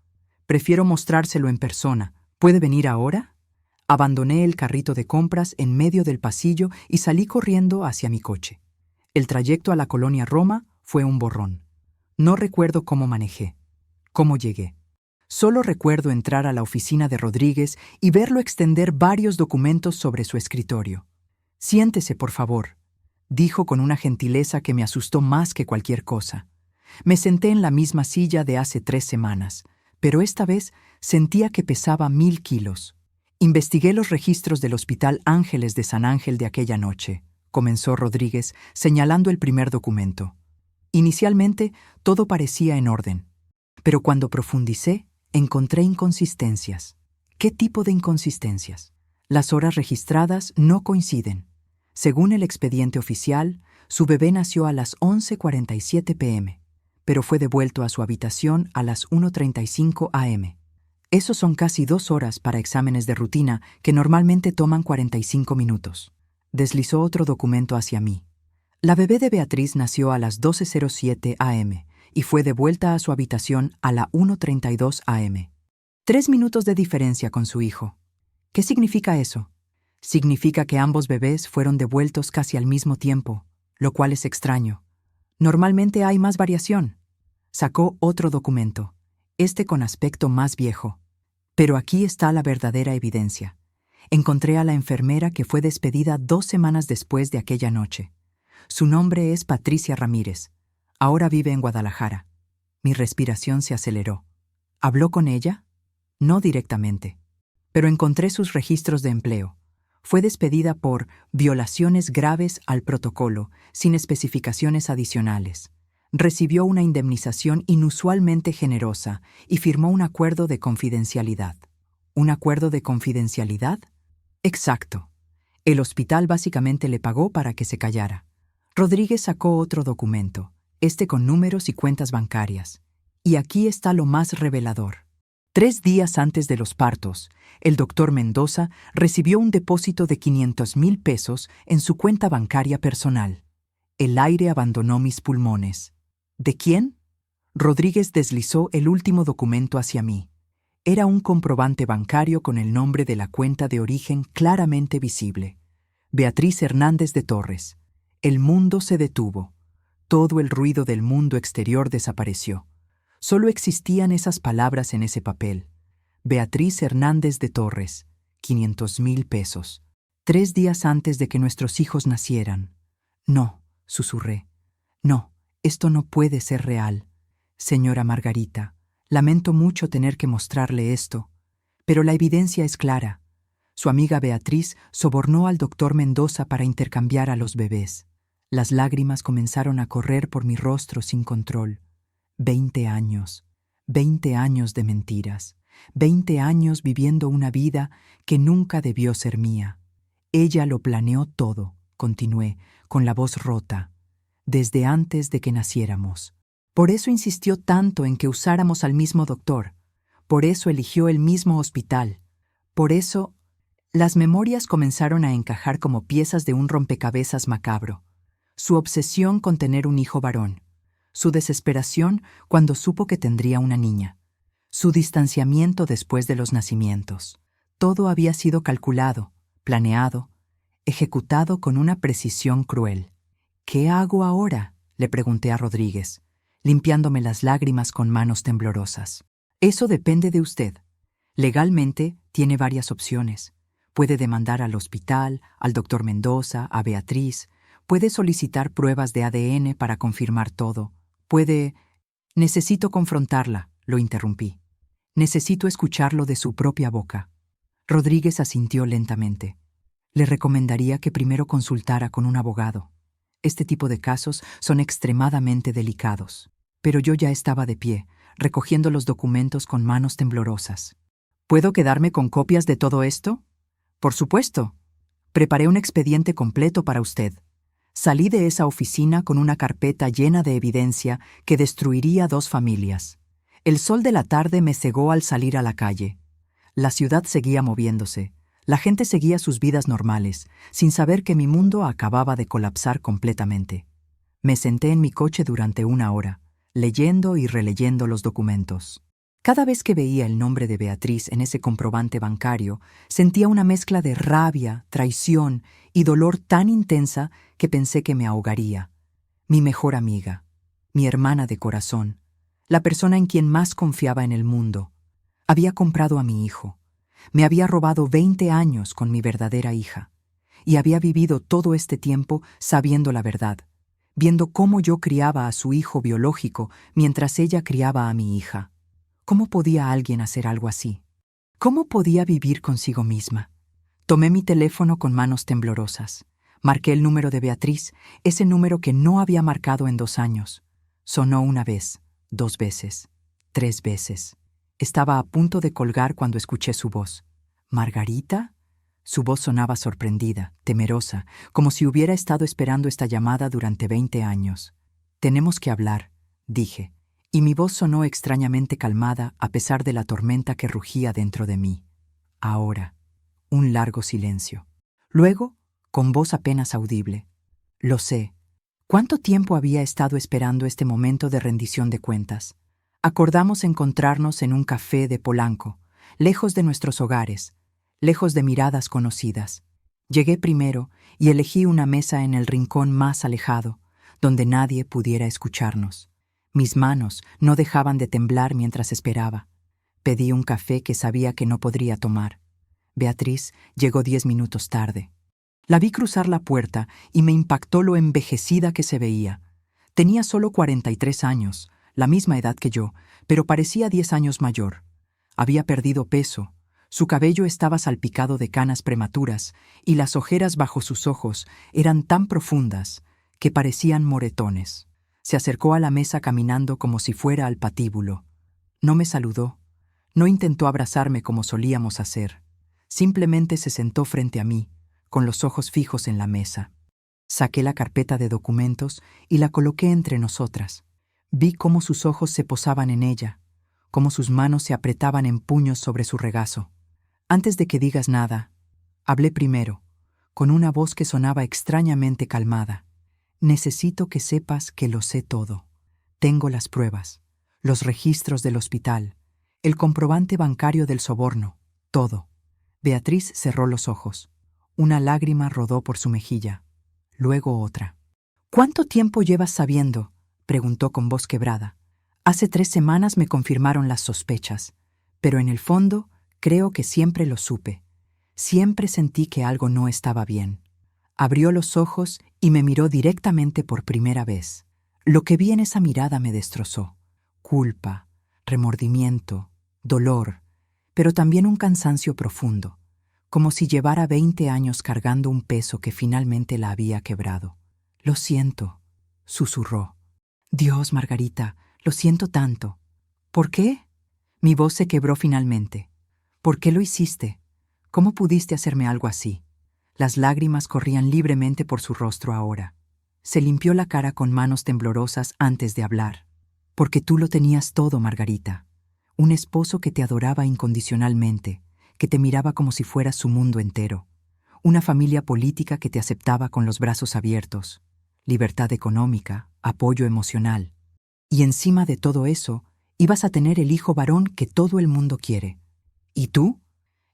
«Prefiero mostrárselo en persona. ¿Puede venir ahora?» Abandoné el carrito de compras en medio del pasillo y salí corriendo hacia mi coche. El trayecto a la Colonia Roma fue un borrón. No recuerdo cómo manejé, cómo llegué. Solo recuerdo entrar a la oficina de Rodríguez y verlo extender varios documentos sobre su escritorio. «Siéntese, por favor», dijo con una gentileza que me asustó más que cualquier cosa. Me senté en la misma silla de hace 3 semanas, pero esta vez sentía que pesaba 1000 kilos. «Investigué los registros del Hospital Ángeles de San Ángel de aquella noche», comenzó Rodríguez, señalando el primer documento. Inicialmente, todo parecía en orden, pero cuando profundicé, encontré inconsistencias. ¿Qué tipo de inconsistencias? Las horas registradas no coinciden. Según el expediente oficial, su bebé nació a las 11:47 p.m., pero fue devuelto a su habitación a las 1:35 a.m. Esos son casi 2 horas para exámenes de rutina que normalmente toman 45 minutos. Deslizó otro documento hacia mí. La bebé de Beatriz nació a las 12:07 am y fue devuelta a su habitación a la 1:32 am. 3 minutos de diferencia con su hijo. ¿Qué significa eso? Significa que ambos bebés fueron devueltos casi al mismo tiempo, lo cual es extraño. Normalmente hay más variación. Sacó otro documento, este con aspecto más viejo. Pero aquí está la verdadera evidencia. Encontré a la enfermera que fue despedida 2 semanas después de aquella noche. Su nombre es Patricia Ramírez. Ahora vive en Guadalajara. Mi respiración se aceleró. ¿Habló con ella? No directamente. Pero encontré sus registros de empleo. Fue despedida por violaciones graves al protocolo, sin especificaciones adicionales. Recibió una indemnización inusualmente generosa y firmó un acuerdo de confidencialidad. ¿Un acuerdo de confidencialidad? Exacto. El hospital básicamente le pagó para que se callara. Rodríguez sacó otro documento, este con números y cuentas bancarias. Y aquí está lo más revelador. 3 días antes de los partos, el doctor Mendoza recibió un depósito de 500,000 pesos en su cuenta bancaria personal. El aire abandonó mis pulmones. ¿De quién? Rodríguez deslizó el último documento hacia mí. Era un comprobante bancario con el nombre de la cuenta de origen claramente visible. Beatriz Hernández de Torres. El mundo se detuvo. Todo el ruido del mundo exterior desapareció. Solo existían esas palabras en ese papel. Beatriz Hernández de Torres, 500,000 pesos. 3 días antes de que nuestros hijos nacieran. No, susurré. No, esto no puede ser real. Señora Margarita, lamento mucho tener que mostrarle esto, pero la evidencia es clara. Su amiga Beatriz sobornó al doctor Mendoza para intercambiar a los bebés. Las lágrimas comenzaron a correr por mi rostro sin control. 20 años, 20 años de mentiras, 20 años viviendo una vida que nunca debió ser mía. Ella lo planeó todo, continué, con la voz rota, desde antes de que naciéramos. Por eso insistió tanto en que usáramos al mismo doctor. Por eso eligió el mismo hospital. Por eso, las memorias comenzaron a encajar como piezas de un rompecabezas macabro. Su obsesión con tener un hijo varón. Su desesperación cuando supo que tendría una niña. Su distanciamiento después de los nacimientos. Todo había sido calculado, planeado, ejecutado con una precisión cruel. ¿Qué hago ahora?, le pregunté a Rodríguez, limpiándome las lágrimas con manos temblorosas. Eso depende de usted. Legalmente tiene varias opciones. Puede demandar al hospital, al doctor Mendoza, a Beatriz. Puede solicitar pruebas de ADN para confirmar todo. Puede... Necesito confrontarla, lo interrumpí. Necesito escucharlo de su propia boca. Rodríguez asintió lentamente. Le recomendaría que primero consultara con un abogado. Este tipo de casos son extremadamente delicados. Pero yo ya estaba de pie, recogiendo los documentos con manos temblorosas. ¿Puedo quedarme con copias de todo esto? Por supuesto. Preparé un expediente completo para usted. Salí de esa oficina con una carpeta llena de evidencia que destruiría 2 familias. El sol de la tarde me cegó al salir a la calle. La ciudad seguía moviéndose. La gente seguía sus vidas normales, sin saber que mi mundo acababa de colapsar completamente. Me senté en mi coche durante 1 hora, leyendo y releyendo los documentos. Cada vez que veía el nombre de Beatriz en ese comprobante bancario, sentía una mezcla de rabia, traición y dolor tan intensa que pensé que me ahogaría. Mi mejor amiga, mi hermana de corazón, la persona en quien más confiaba en el mundo, había comprado a mi hijo. Me había robado 20 años con mi verdadera hija, y había vivido todo este tiempo sabiendo la verdad, viendo cómo yo criaba a su hijo biológico mientras ella criaba a mi hija. ¿Cómo podía alguien hacer algo así? ¿Cómo podía vivir consigo misma? Tomé mi teléfono con manos temblorosas. Marqué el número de Beatriz, ese número que no había marcado en 2 años. Sonó 1 vez, 2 veces, 3 veces. Estaba a punto de colgar cuando escuché su voz. ¿Margarita? Su voz sonaba sorprendida, temerosa, como si hubiera estado esperando esta llamada durante 20 años. Tenemos que hablar, dije, y mi voz sonó extrañamente calmada a pesar de la tormenta que rugía dentro de mí. Ahora, un largo silencio. Luego, con voz apenas audible. Lo sé. ¿Cuánto tiempo había estado esperando este momento de rendición de cuentas? Acordamos encontrarnos en un café de Polanco, lejos de nuestros hogares, lejos de miradas conocidas. Llegué primero y elegí una mesa en el rincón más alejado, donde nadie pudiera escucharnos. Mis manos no dejaban de temblar mientras esperaba. Pedí un café que sabía que no podría tomar. Beatriz llegó 10 minutos tarde. La vi cruzar la puerta y me impactó lo envejecida que se veía. Tenía solo 43 años, la misma edad que yo, pero parecía 10 años mayor. Había perdido peso, su cabello estaba salpicado de canas prematuras y las ojeras bajo sus ojos eran tan profundas que parecían moretones. Se acercó a la mesa caminando como si fuera al patíbulo. No me saludó, no intentó abrazarme como solíamos hacer. Simplemente se sentó frente a mí, con los ojos fijos en la mesa. Saqué la carpeta de documentos y la coloqué entre nosotras. Vi cómo sus ojos se posaban en ella, cómo sus manos se apretaban en puños sobre su regazo. Antes de que digas nada, hablé primero, con una voz que sonaba extrañamente calmada. Necesito que sepas que lo sé todo. Tengo las pruebas, los registros del hospital, el comprobante bancario del soborno, todo. Beatriz cerró los ojos. Una lágrima rodó por su mejilla, luego otra. ¿Cuánto tiempo llevas sabiendo?, preguntó con voz quebrada. Hace 3 semanas me confirmaron las sospechas, pero en el fondo creo que siempre lo supe. Siempre sentí que algo no estaba bien. Abrió los ojos y me miró directamente por primera vez. Lo que vi en esa mirada me destrozó. Culpa, remordimiento, dolor, pero también un cansancio profundo, como si llevara 20 años cargando un peso que finalmente la había quebrado. Lo siento, susurró. Dios, Margarita, lo siento tanto. ¿Por qué? Mi voz se quebró finalmente. ¿Por qué lo hiciste? ¿Cómo pudiste hacerme algo así? Las lágrimas corrían libremente por su rostro ahora. Se limpió la cara con manos temblorosas antes de hablar. Porque tú lo tenías todo, Margarita. Un esposo que te adoraba incondicionalmente, que te miraba como si fueras su mundo entero. Una familia política que te aceptaba con los brazos abiertos. Libertad económica, apoyo emocional. Y encima de todo eso, ibas a tener el hijo varón que todo el mundo quiere. ¿Y tú?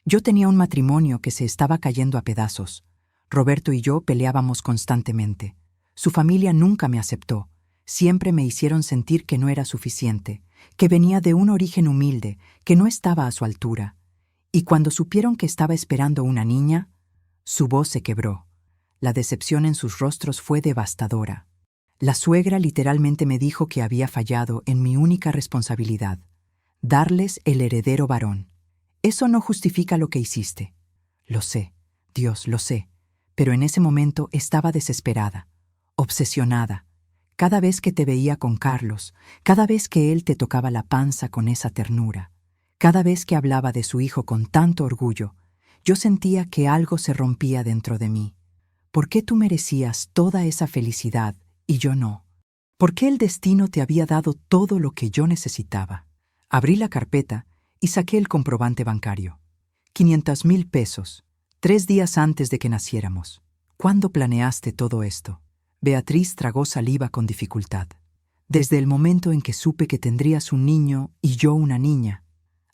Yo tenía un matrimonio que se estaba cayendo a pedazos. Roberto y yo peleábamos constantemente. Su familia nunca me aceptó. Siempre me hicieron sentir que no era suficiente, que venía de un origen humilde, que no estaba a su altura. Y cuando supieron que estaba esperando una niña, su voz se quebró. La decepción en sus rostros fue devastadora. La suegra literalmente me dijo que había fallado en mi única responsabilidad, darles el heredero varón. Eso no justifica lo que hiciste. Lo sé, Dios, lo sé, pero en ese momento estaba desesperada, obsesionada. Cada vez que te veía con Carlos, cada vez que él te tocaba la panza con esa ternura, cada vez que hablaba de su hijo con tanto orgullo, yo sentía que algo se rompía dentro de mí. ¿Por qué tú merecías toda esa felicidad y yo no? ¿Por qué el destino te había dado todo lo que yo necesitaba? Abrí la carpeta y saqué el comprobante bancario. 500,000 pesos, 3 días antes de que naciéramos. ¿Cuándo planeaste todo esto? Beatriz tragó saliva con dificultad. Desde el momento en que supe que tendrías un niño y yo una niña.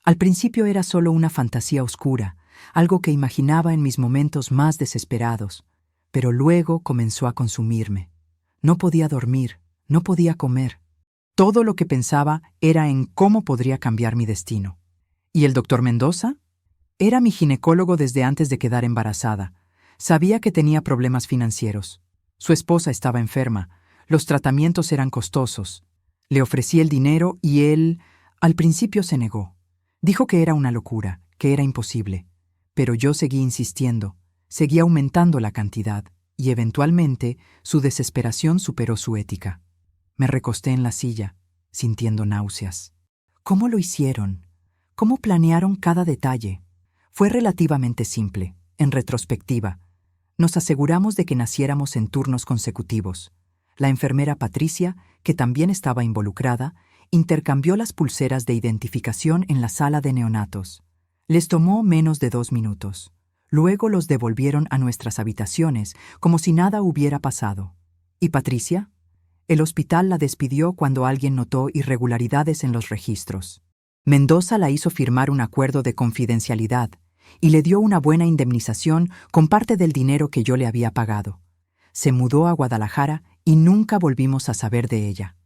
Al principio era solo una fantasía oscura, algo que imaginaba en mis momentos más desesperados, pero luego comenzó a consumirme. No podía dormir, no podía comer. Todo lo que pensaba era en cómo podría cambiar mi destino. ¿Y el doctor Mendoza? Era mi ginecólogo desde antes de quedar embarazada. Sabía que tenía problemas financieros. Su esposa estaba enferma. Los tratamientos eran costosos. Le ofrecí el dinero y él, al principio, se negó. Dijo que era una locura, que era imposible. Pero yo seguí insistiendo, seguí aumentando la cantidad, y eventualmente su desesperación superó su ética. Me recosté en la silla, sintiendo náuseas. ¿Cómo lo hicieron? ¿Cómo planearon cada detalle? Fue relativamente simple, en retrospectiva. Nos aseguramos de que naciéramos en turnos consecutivos. La enfermera Patricia, que también estaba involucrada, intercambió las pulseras de identificación en la sala de neonatos. Les tomó menos de 2 minutos. Luego los devolvieron a nuestras habitaciones, como si nada hubiera pasado. ¿Y Patricia? El hospital la despidió cuando alguien notó irregularidades en los registros. Mendoza la hizo firmar un acuerdo de confidencialidad y le dio una buena indemnización con parte del dinero que yo le había pagado. Se mudó a Guadalajara y nunca volvimos a saber de ella.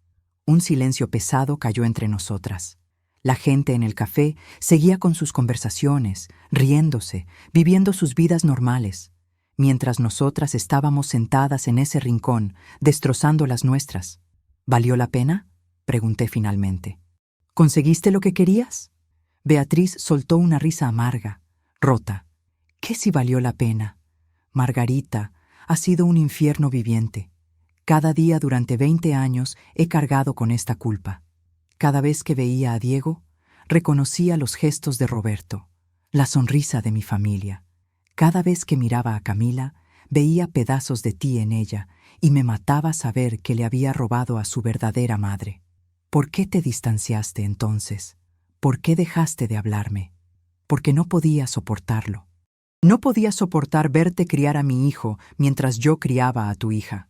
Un silencio pesado cayó entre nosotras. La gente en el café seguía con sus conversaciones, riéndose, viviendo sus vidas normales, mientras nosotras estábamos sentadas en ese rincón, destrozando las nuestras. ¿Valió la pena?, pregunté finalmente. ¿Conseguiste lo que querías? Beatriz soltó una risa amarga, rota. ¿Qué si valió la pena? Margarita, ha sido un infierno viviente. Cada día durante 20 años he cargado con esta culpa. Cada vez que veía a Diego, reconocía los gestos de Roberto, la sonrisa de mi familia. Cada vez que miraba a Camila, veía pedazos de ti en ella y me mataba saber que le había robado a su verdadera madre. ¿Por qué te distanciaste entonces? ¿Por qué dejaste de hablarme? Porque no podía soportarlo. No podía soportar verte criar a mi hijo mientras yo criaba a tu hija.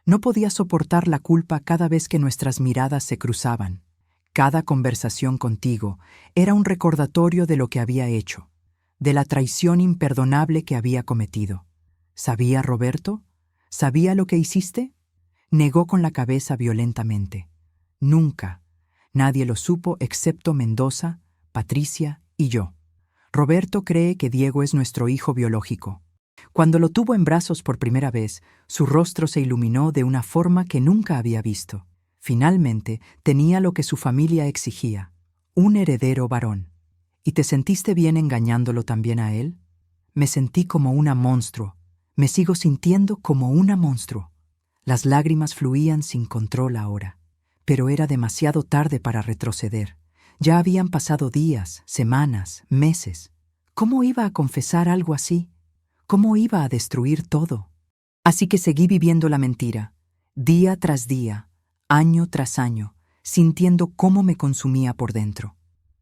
No podía soportar la culpa cada vez que nuestras miradas se cruzaban. Cada conversación contigo era un recordatorio de lo que había hecho, de la traición imperdonable que había cometido. ¿Sabía Roberto? ¿Sabía lo que hiciste? Negó con la cabeza violentamente. Nunca. Nadie lo supo excepto Mendoza, Patricia y yo. Roberto cree que Diego es nuestro hijo biológico. Cuando lo tuvo en brazos por primera vez, su rostro se iluminó de una forma que nunca había visto. Finalmente, tenía lo que su familia exigía, un heredero varón. ¿Y te sentiste bien engañándolo también a él? Me sentí como una monstruo. Me sigo sintiendo como una monstruo. Las lágrimas fluían sin control ahora. Pero era demasiado tarde para retroceder. Ya habían pasado días, semanas, meses. ¿Cómo iba a confesar algo así? ¿Cómo iba a destruir todo? Así que seguí viviendo la mentira, día tras día, año tras año, sintiendo cómo me consumía por dentro.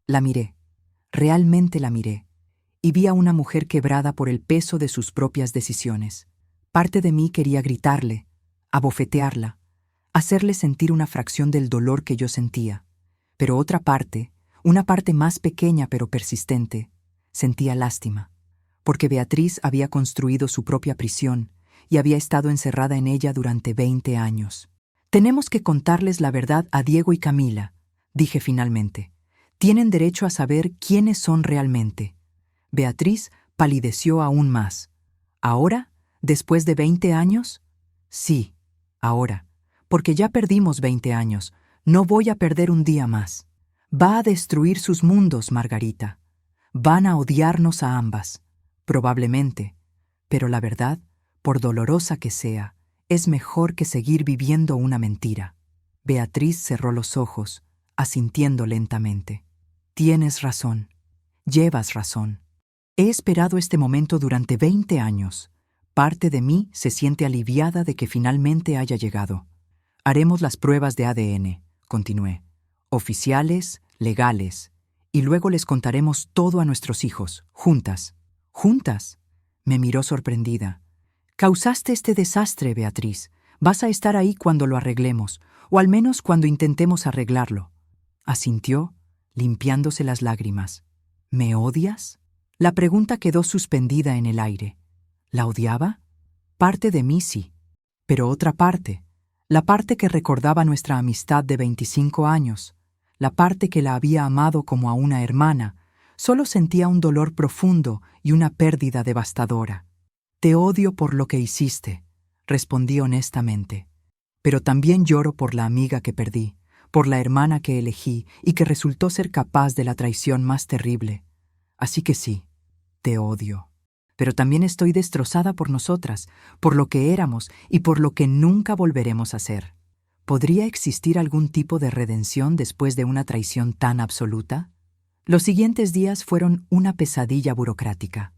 La miré, realmente la miré, y vi a una mujer quebrada por el peso de sus propias decisiones. Parte de mí quería gritarle, abofetearla, hacerle sentir una fracción del dolor que yo sentía, pero otra parte, una parte más pequeña pero persistente, sentía lástima, porque Beatriz había construido su propia prisión y había estado encerrada en ella durante 20 años. Tenemos que contarles la verdad a Diego y Camila, dije finalmente. Tienen derecho a saber quiénes son realmente. Beatriz palideció aún más. ¿Ahora? ¿Después de 20 años? Sí, ahora, porque ya perdimos 20 años. No voy a perder un día más. Va a destruir sus mundos, Margarita. Van a odiarnos a ambas, probablemente, pero la verdad, por dolorosa que sea, es mejor que seguir viviendo una mentira. Beatriz cerró los ojos, asintiendo lentamente. Tienes razón. Llevas razón. He esperado este momento durante 20 años. Parte de mí se siente aliviada de que finalmente haya llegado. Haremos las pruebas de ADN, continué. Oficiales, legales. Y luego les contaremos todo a nuestros hijos, juntas. ¿Juntas? Me miró sorprendida. Causaste este desastre, Beatriz. Vas a estar ahí cuando lo arreglemos, o al menos cuando intentemos arreglarlo. Asintió, limpiándose las lágrimas. ¿Me odias? La pregunta quedó suspendida en el aire. ¿La odiaba? Parte de mí sí, pero otra parte, la parte que recordaba nuestra amistad de 25 años, la parte que la había amado como a una hermana, solo sentía un dolor profundo y una pérdida devastadora. Te odio por lo que hiciste, respondí honestamente, pero también lloro por la amiga que perdí, por la hermana que elegí y que resultó ser capaz de la traición más terrible. Así que sí, te odio. Pero también estoy destrozada por nosotras, por lo que éramos y por lo que nunca volveremos a ser. ¿Podría existir algún tipo de redención después de una traición tan absoluta? Los siguientes días fueron una pesadilla burocrática.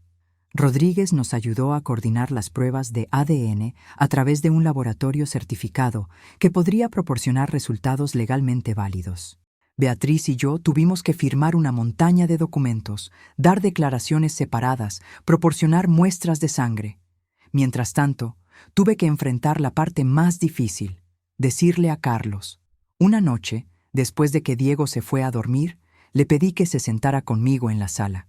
Rodríguez nos ayudó a coordinar las pruebas de ADN a través de un laboratorio certificado que podría proporcionar resultados legalmente válidos. Beatriz y yo tuvimos que firmar una montaña de documentos, dar declaraciones separadas, proporcionar muestras de sangre. Mientras tanto, tuve que enfrentar la parte más difícil, decirle a Carlos. Una noche, después de que Diego se fue a dormir, le pedí que se sentara conmigo en la sala.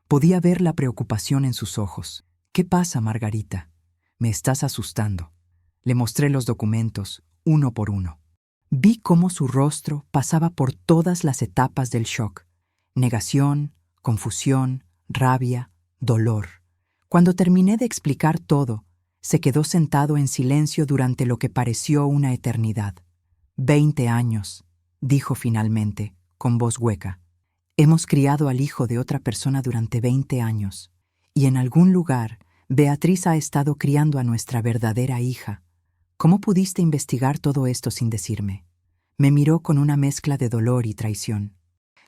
Podía ver la preocupación en sus ojos. «¿Qué pasa, Margarita? Me estás asustando». Le mostré los documentos, uno por uno. Vi cómo su rostro pasaba por todas las etapas del shock. Negación, confusión, rabia, dolor. Cuando terminé de explicar todo, se quedó sentado en silencio durante lo que pareció una eternidad. 20 años, dijo finalmente, con voz hueca. Hemos criado al hijo de otra persona durante 20 años, y en algún lugar, Beatriz ha estado criando a nuestra verdadera hija. ¿Cómo pudiste investigar todo esto sin decirme? Me miró con una mezcla de dolor y traición.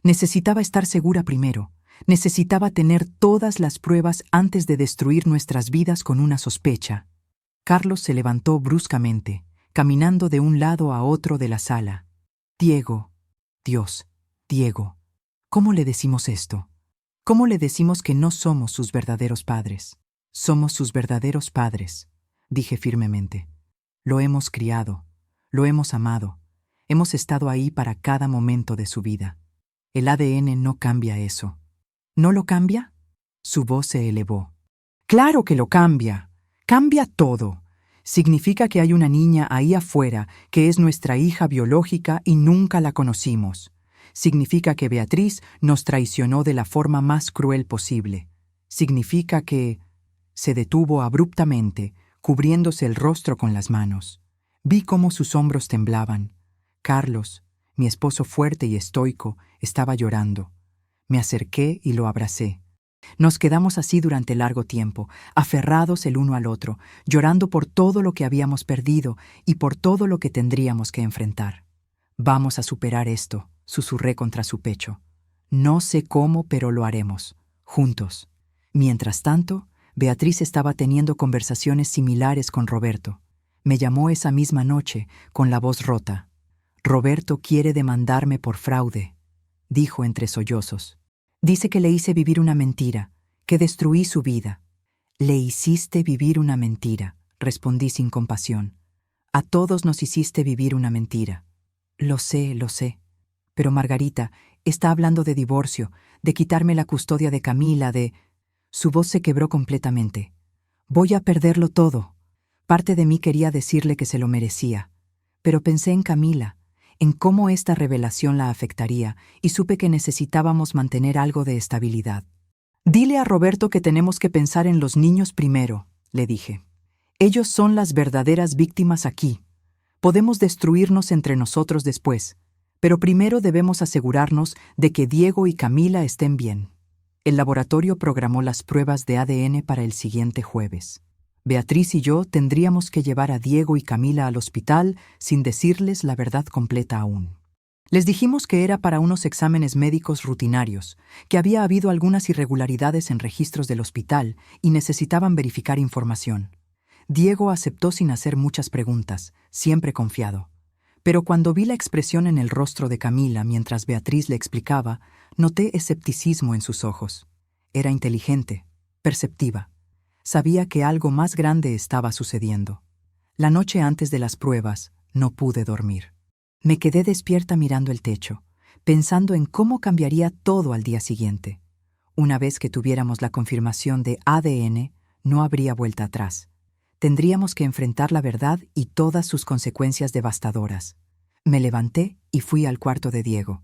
Necesitaba estar segura primero. Necesitaba tener todas las pruebas antes de destruir nuestras vidas con una sospecha. Carlos se levantó bruscamente, caminando de un lado a otro de la sala. Diego, Dios, Diego, ¿cómo le decimos esto? ¿Cómo le decimos que no somos sus verdaderos padres? Somos sus verdaderos padres, dije firmemente. Lo hemos criado, lo hemos amado, hemos estado ahí para cada momento de su vida. El ADN no cambia eso. ¿No lo cambia? Su voz se elevó. ¡Claro que lo cambia! ¡Cambia todo! Significa que hay una niña ahí afuera que es nuestra hija biológica y nunca la conocimos. Significa que Beatriz nos traicionó de la forma más cruel posible. Significa que... Se detuvo abruptamente, cubriéndose el rostro con las manos. Vi cómo sus hombros temblaban. Carlos, mi esposo fuerte y estoico, estaba llorando. Me acerqué y lo abracé. Nos quedamos así durante largo tiempo, aferrados el uno al otro, llorando por todo lo que habíamos perdido y por todo lo que tendríamos que enfrentar. «Vamos a superar esto», susurré contra su pecho. «No sé cómo, pero lo haremos, juntos». Mientras tanto, Beatriz estaba teniendo conversaciones similares con Roberto. Me llamó esa misma noche, con la voz rota. «Roberto quiere demandarme por fraude», dijo entre sollozos. «Dice que le hice vivir una mentira, que destruí su vida». «Le hiciste vivir una mentira», respondí sin compasión. «A todos nos hiciste vivir una mentira». Lo sé. Pero Margarita está hablando de divorcio, de quitarme la custodia de Camila, de... Su voz se quebró completamente. «Voy a perderlo todo». Parte de mí quería decirle que se lo merecía, pero pensé en Camila, en cómo esta revelación la afectaría, y supe que necesitábamos mantener algo de estabilidad. «Dile a Roberto que tenemos que pensar en los niños primero», le dije. «Ellos son las verdaderas víctimas aquí. Podemos destruirnos entre nosotros después, pero primero debemos asegurarnos de que Diego y Camila estén bien». El laboratorio programó las pruebas de ADN para el siguiente jueves. Beatriz y yo tendríamos que llevar a Diego y Camila al hospital sin decirles la verdad completa aún. Les dijimos que era para unos exámenes médicos rutinarios, que había habido algunas irregularidades en registros del hospital y necesitaban verificar información. Diego aceptó sin hacer muchas preguntas, siempre confiado. Pero cuando vi la expresión en el rostro de Camila mientras Beatriz le explicaba, noté escepticismo en sus ojos. Era inteligente, perceptiva. Sabía que algo más grande estaba sucediendo. La noche antes de las pruebas, no pude dormir. Me quedé despierta mirando el techo, pensando en cómo cambiaría todo al día siguiente. Una vez que tuviéramos la confirmación de ADN, no habría vuelta atrás. Tendríamos que enfrentar la verdad y todas sus consecuencias devastadoras. Me levanté y fui al cuarto de Diego.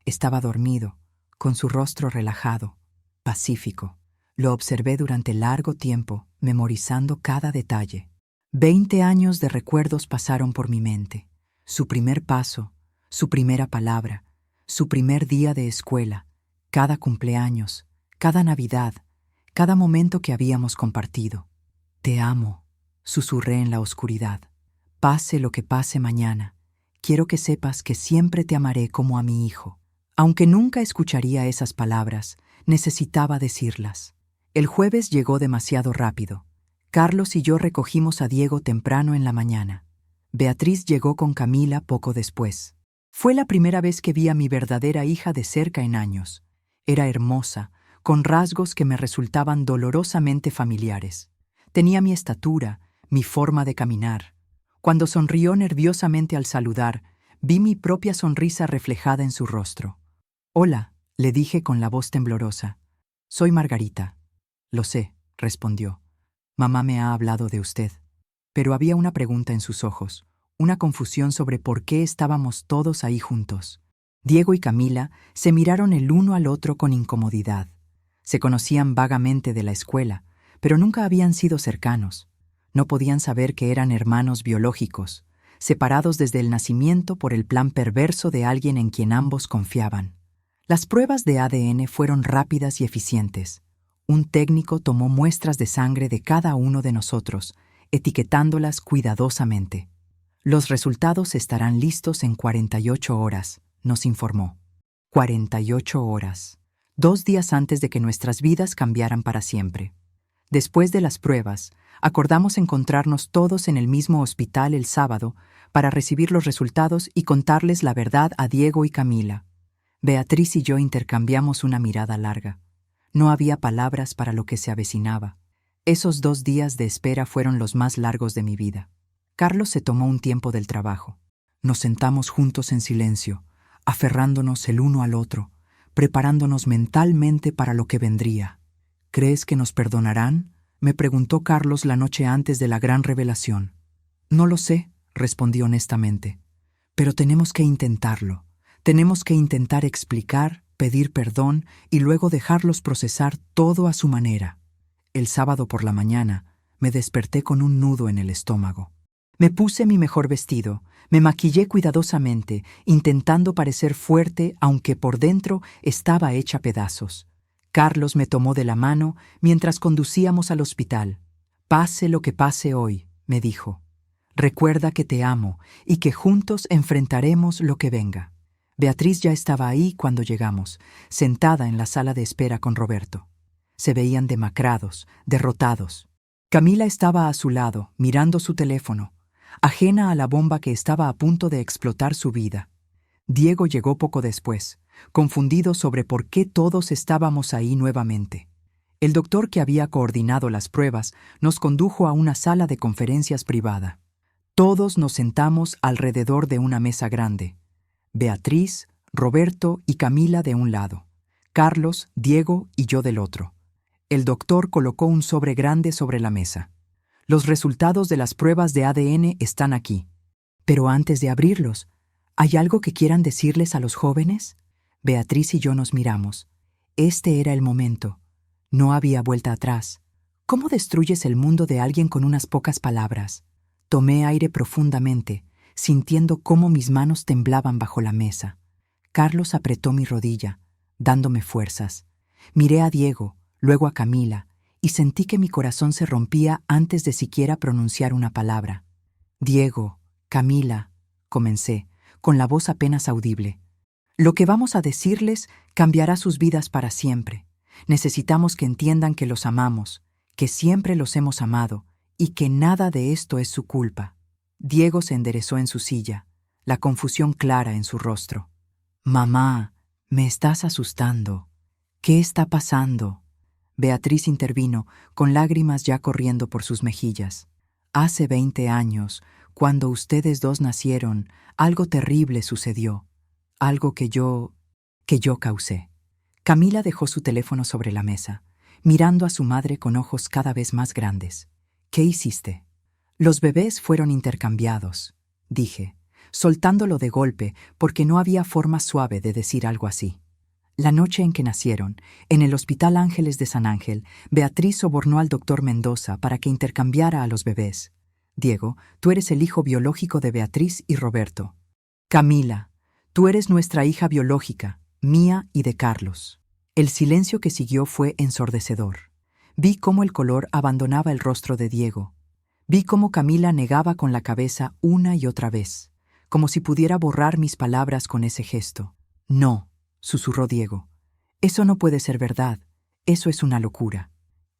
Estaba dormido, con su rostro relajado, pacífico. Lo observé durante largo tiempo, memorizando cada detalle. 20 años de recuerdos pasaron por mi mente. Su primer paso, su primera palabra, su primer día de escuela, cada cumpleaños, cada Navidad, cada momento que habíamos compartido. «Te amo», susurré en la oscuridad. «Pase lo que pase mañana, quiero que sepas que siempre te amaré como a mi hijo». Aunque nunca escucharía esas palabras, necesitaba decirlas. El jueves llegó demasiado rápido. Carlos y yo recogimos a Diego temprano en la mañana. Beatriz llegó con Camila poco después. Fue la primera vez que vi a mi verdadera hija de cerca en años. Era hermosa, con rasgos que me resultaban dolorosamente familiares. Tenía mi estatura, mi forma de caminar. Cuando sonrió nerviosamente al saludar, vi mi propia sonrisa reflejada en su rostro. «Hola», le dije con la voz temblorosa. «Soy Margarita». «Lo sé», respondió. «Mamá me ha hablado de usted». Pero había una pregunta en sus ojos, una confusión sobre por qué estábamos todos ahí juntos. Diego y Camila se miraron el uno al otro con incomodidad. Se conocían vagamente de la escuela, pero nunca habían sido cercanos. No podían saber que eran hermanos biológicos, separados desde el nacimiento por el plan perverso de alguien en quien ambos confiaban. Las pruebas de ADN fueron rápidas y eficientes. Un técnico tomó muestras de sangre de cada uno de nosotros, etiquetándolas cuidadosamente. «Los resultados estarán listos en 48 horas», nos informó. 48 horas. 2 días antes de que nuestras vidas cambiaran para siempre. Después de las pruebas, acordamos encontrarnos todos en el mismo hospital el sábado para recibir los resultados y contarles la verdad a Diego y Camila. Beatriz y yo intercambiamos una mirada larga. No había palabras para lo que se avecinaba. Esos 2 días de espera fueron los más largos de mi vida. Carlos se tomó un tiempo del trabajo. Nos sentamos juntos en silencio, aferrándonos el uno al otro, preparándonos mentalmente para lo que vendría. «¿Crees que nos perdonarán?», me preguntó Carlos la noche antes de la gran revelación. «No lo sé», respondí honestamente. «Pero tenemos que intentarlo. Tenemos que intentar explicar, pedir perdón y luego dejarlos procesar todo a su manera». El sábado por la mañana me desperté con un nudo en el estómago. Me puse mi mejor vestido, me maquillé cuidadosamente, intentando parecer fuerte, aunque por dentro estaba hecha pedazos. Carlos me tomó de la mano mientras conducíamos al hospital. «Pase lo que pase hoy», me dijo. «Recuerda que te amo y que juntos enfrentaremos lo que venga». Beatriz ya estaba ahí cuando llegamos, sentada en la sala de espera con Roberto. Se veían demacrados, derrotados. Camila estaba a su lado, mirando su teléfono, ajena a la bomba que estaba a punto de explotar su vida. Diego llegó poco después, confundido sobre por qué todos estábamos ahí nuevamente. El doctor que había coordinado las pruebas nos condujo a una sala de conferencias privada. Todos nos sentamos alrededor de una mesa grande. Beatriz, Roberto y Camila de un lado, Carlos, Diego y yo del otro. El doctor colocó un sobre grande sobre la mesa. «Los resultados de las pruebas de ADN están aquí. Pero antes de abrirlos, ¿hay algo que quieran decirles a los jóvenes?» Beatriz y yo nos miramos. Este era el momento. No había vuelta atrás. ¿Cómo destruyes el mundo de alguien con unas pocas palabras? Tomé aire profundamente, sintiendo cómo mis manos temblaban bajo la mesa. Carlos apretó mi rodilla, dándome fuerzas. Miré a Diego, luego a Camila, y sentí que mi corazón se rompía antes de siquiera pronunciar una palabra. «Diego, Camila», comencé, con la voz apenas audible. «Lo que vamos a decirles cambiará sus vidas para siempre. Necesitamos que entiendan que los amamos, que siempre los hemos amado, y que nada de esto es su culpa». Diego se enderezó en su silla, la confusión clara en su rostro. «Mamá, me estás asustando. ¿Qué está pasando?». Beatriz intervino, con lágrimas ya corriendo por sus mejillas. «Hace 20 años, cuando ustedes dos nacieron, algo terrible sucedió. Algo que yo causé». Camila dejó su teléfono sobre la mesa, mirando a su madre con ojos cada vez más grandes. «¿Qué hiciste?». «Los bebés fueron intercambiados», dije, soltándolo de golpe porque no había forma suave de decir algo así. La noche en que nacieron, en el Hospital Ángeles de San Ángel, Beatriz sobornó al doctor Mendoza para que intercambiara a los bebés. «Diego, tú eres el hijo biológico de Beatriz y Roberto». «Camila, tú eres nuestra hija biológica, mía y de Carlos». El silencio que siguió fue ensordecedor. Vi cómo el color abandonaba el rostro de Diego. Vi cómo Camila negaba con la cabeza una y otra vez, como si pudiera borrar mis palabras con ese gesto. «No», susurró Diego. «Eso no puede ser verdad. Eso es una locura».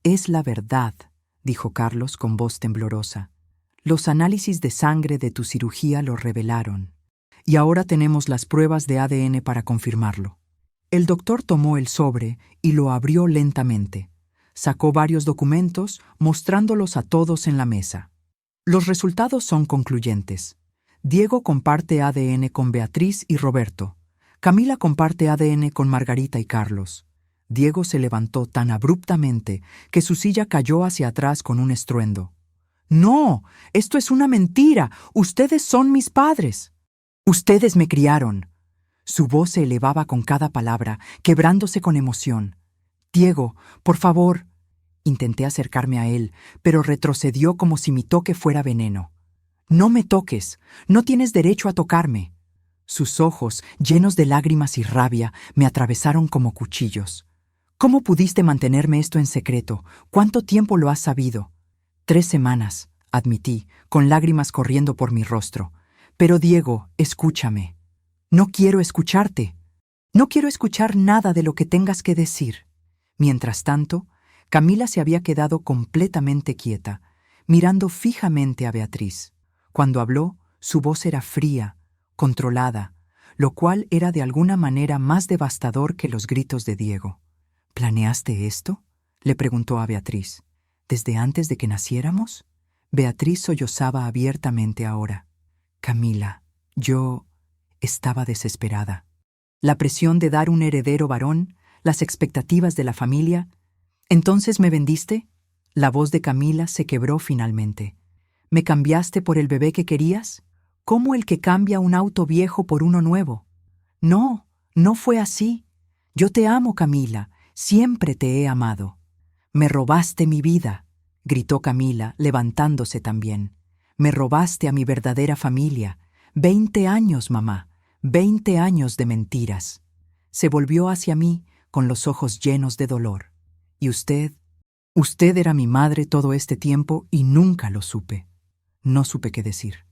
«Es la verdad», dijo Carlos con voz temblorosa. «Los análisis de sangre de tu cirugía lo revelaron. y ahora tenemos las pruebas de ADN para confirmarlo. El doctor tomó el sobre y lo abrió lentamente. Sacó varios documentos, mostrándolos a todos en la mesa. Los resultados son concluyentes. Diego comparte ADN con Beatriz y Roberto. Camila comparte ADN con Margarita y Carlos. Diego se levantó tan abruptamente que su silla cayó hacia atrás con un estruendo. «¡No! ¡Esto es una mentira! ¡Ustedes son mis padres! ¡Ustedes me criaron!». Su voz se elevaba con cada palabra, quebrándose con emoción. «Diego, por favor». Intenté acercarme a él, pero retrocedió como si mi toque fuera veneno. «No me toques. No tienes derecho a tocarme». Sus ojos, llenos de lágrimas y rabia, me atravesaron como cuchillos. «¿Cómo pudiste mantenerme esto en secreto? ¿Cuánto tiempo lo has sabido?». 3 semanas, admití, con lágrimas corriendo por mi rostro. «Pero Diego, escúchame». «No quiero escucharte. No quiero escuchar nada de lo que tengas que decir». Mientras tanto, Camila se había quedado completamente quieta, mirando fijamente a Beatriz. Cuando habló, su voz era fría, controlada, lo cual era de alguna manera más devastador que los gritos de Diego. «¿Planeaste esto?», le preguntó a Beatriz. «¿Desde antes de que naciéramos?». Beatriz sollozaba abiertamente ahora. «Camila, yo estaba desesperada. La presión de dar un heredero varón, las expectativas de la familia. ¿Entonces me vendiste?». La voz de Camila se quebró finalmente. «¿Me cambiaste por el bebé que querías? ¿Cómo el que cambia un auto viejo por uno nuevo?». «No, no fue así. Yo te amo, Camila. Siempre te he amado». «Me robaste mi vida», gritó Camila, levantándose también. «Me robaste a mi verdadera familia. 20 años, mamá. 20 años de mentiras». Se volvió hacia mí con los ojos llenos de dolor. «¿Y usted? Usted era mi madre todo este tiempo y nunca lo supe». No supe qué decir.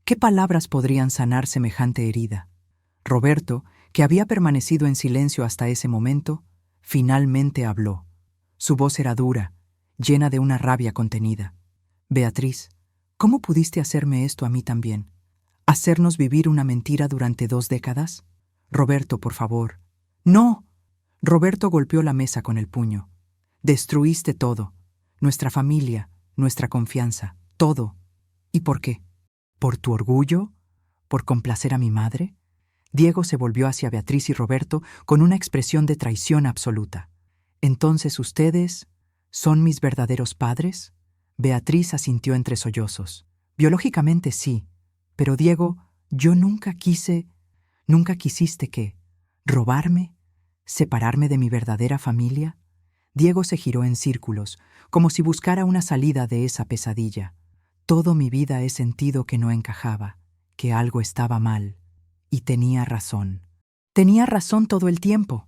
¿Qué palabras podrían sanar semejante herida? Roberto, que había permanecido en silencio hasta ese momento, finalmente habló. Su voz era dura, llena de una rabia contenida. «Beatriz, ¿cómo pudiste hacerme esto a mí también? ¿Hacernos vivir una mentira durante 2 décadas? Roberto, por favor». «¡No!». Roberto golpeó la mesa con el puño. «Destruiste todo. Nuestra familia, nuestra confianza, todo. ¿Y por qué? ¿Por tu orgullo? ¿Por complacer a mi madre?». Diego se volvió hacia Beatriz y Roberto con una expresión de traición absoluta. «¿Entonces ustedes son mis verdaderos padres?». Beatriz asintió entre sollozos. «Biológicamente sí, pero Diego, yo nunca quisiste ¿qué? ¿Robarme? ¿Separarme de mi verdadera familia?». Diego se giró en círculos, como si buscara una salida de esa pesadilla. «Toda mi vida he sentido que no encajaba, que algo estaba mal. Y tenía razón. Tenía razón todo el tiempo».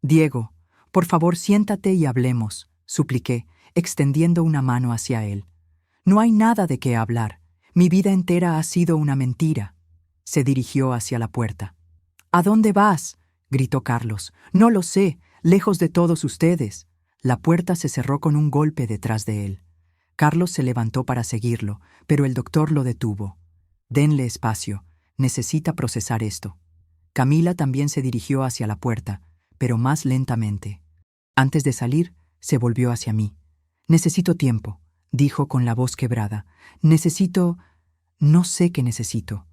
«Diego, por favor siéntate y hablemos», supliqué, extendiendo una mano hacia él. «No hay nada de qué hablar. Mi vida entera ha sido una mentira». Se dirigió hacia la puerta. «¿A dónde vas?», gritó Carlos. «No lo sé, lejos de todos ustedes». La puerta se cerró con un golpe detrás de él. Carlos se levantó para seguirlo, pero el doctor lo detuvo. «Denle espacio. Necesita procesar esto». Camila también se dirigió hacia la puerta, pero más lentamente. Antes de salir, se volvió hacia mí. «Necesito tiempo», dijo con la voz quebrada. No sé qué necesito,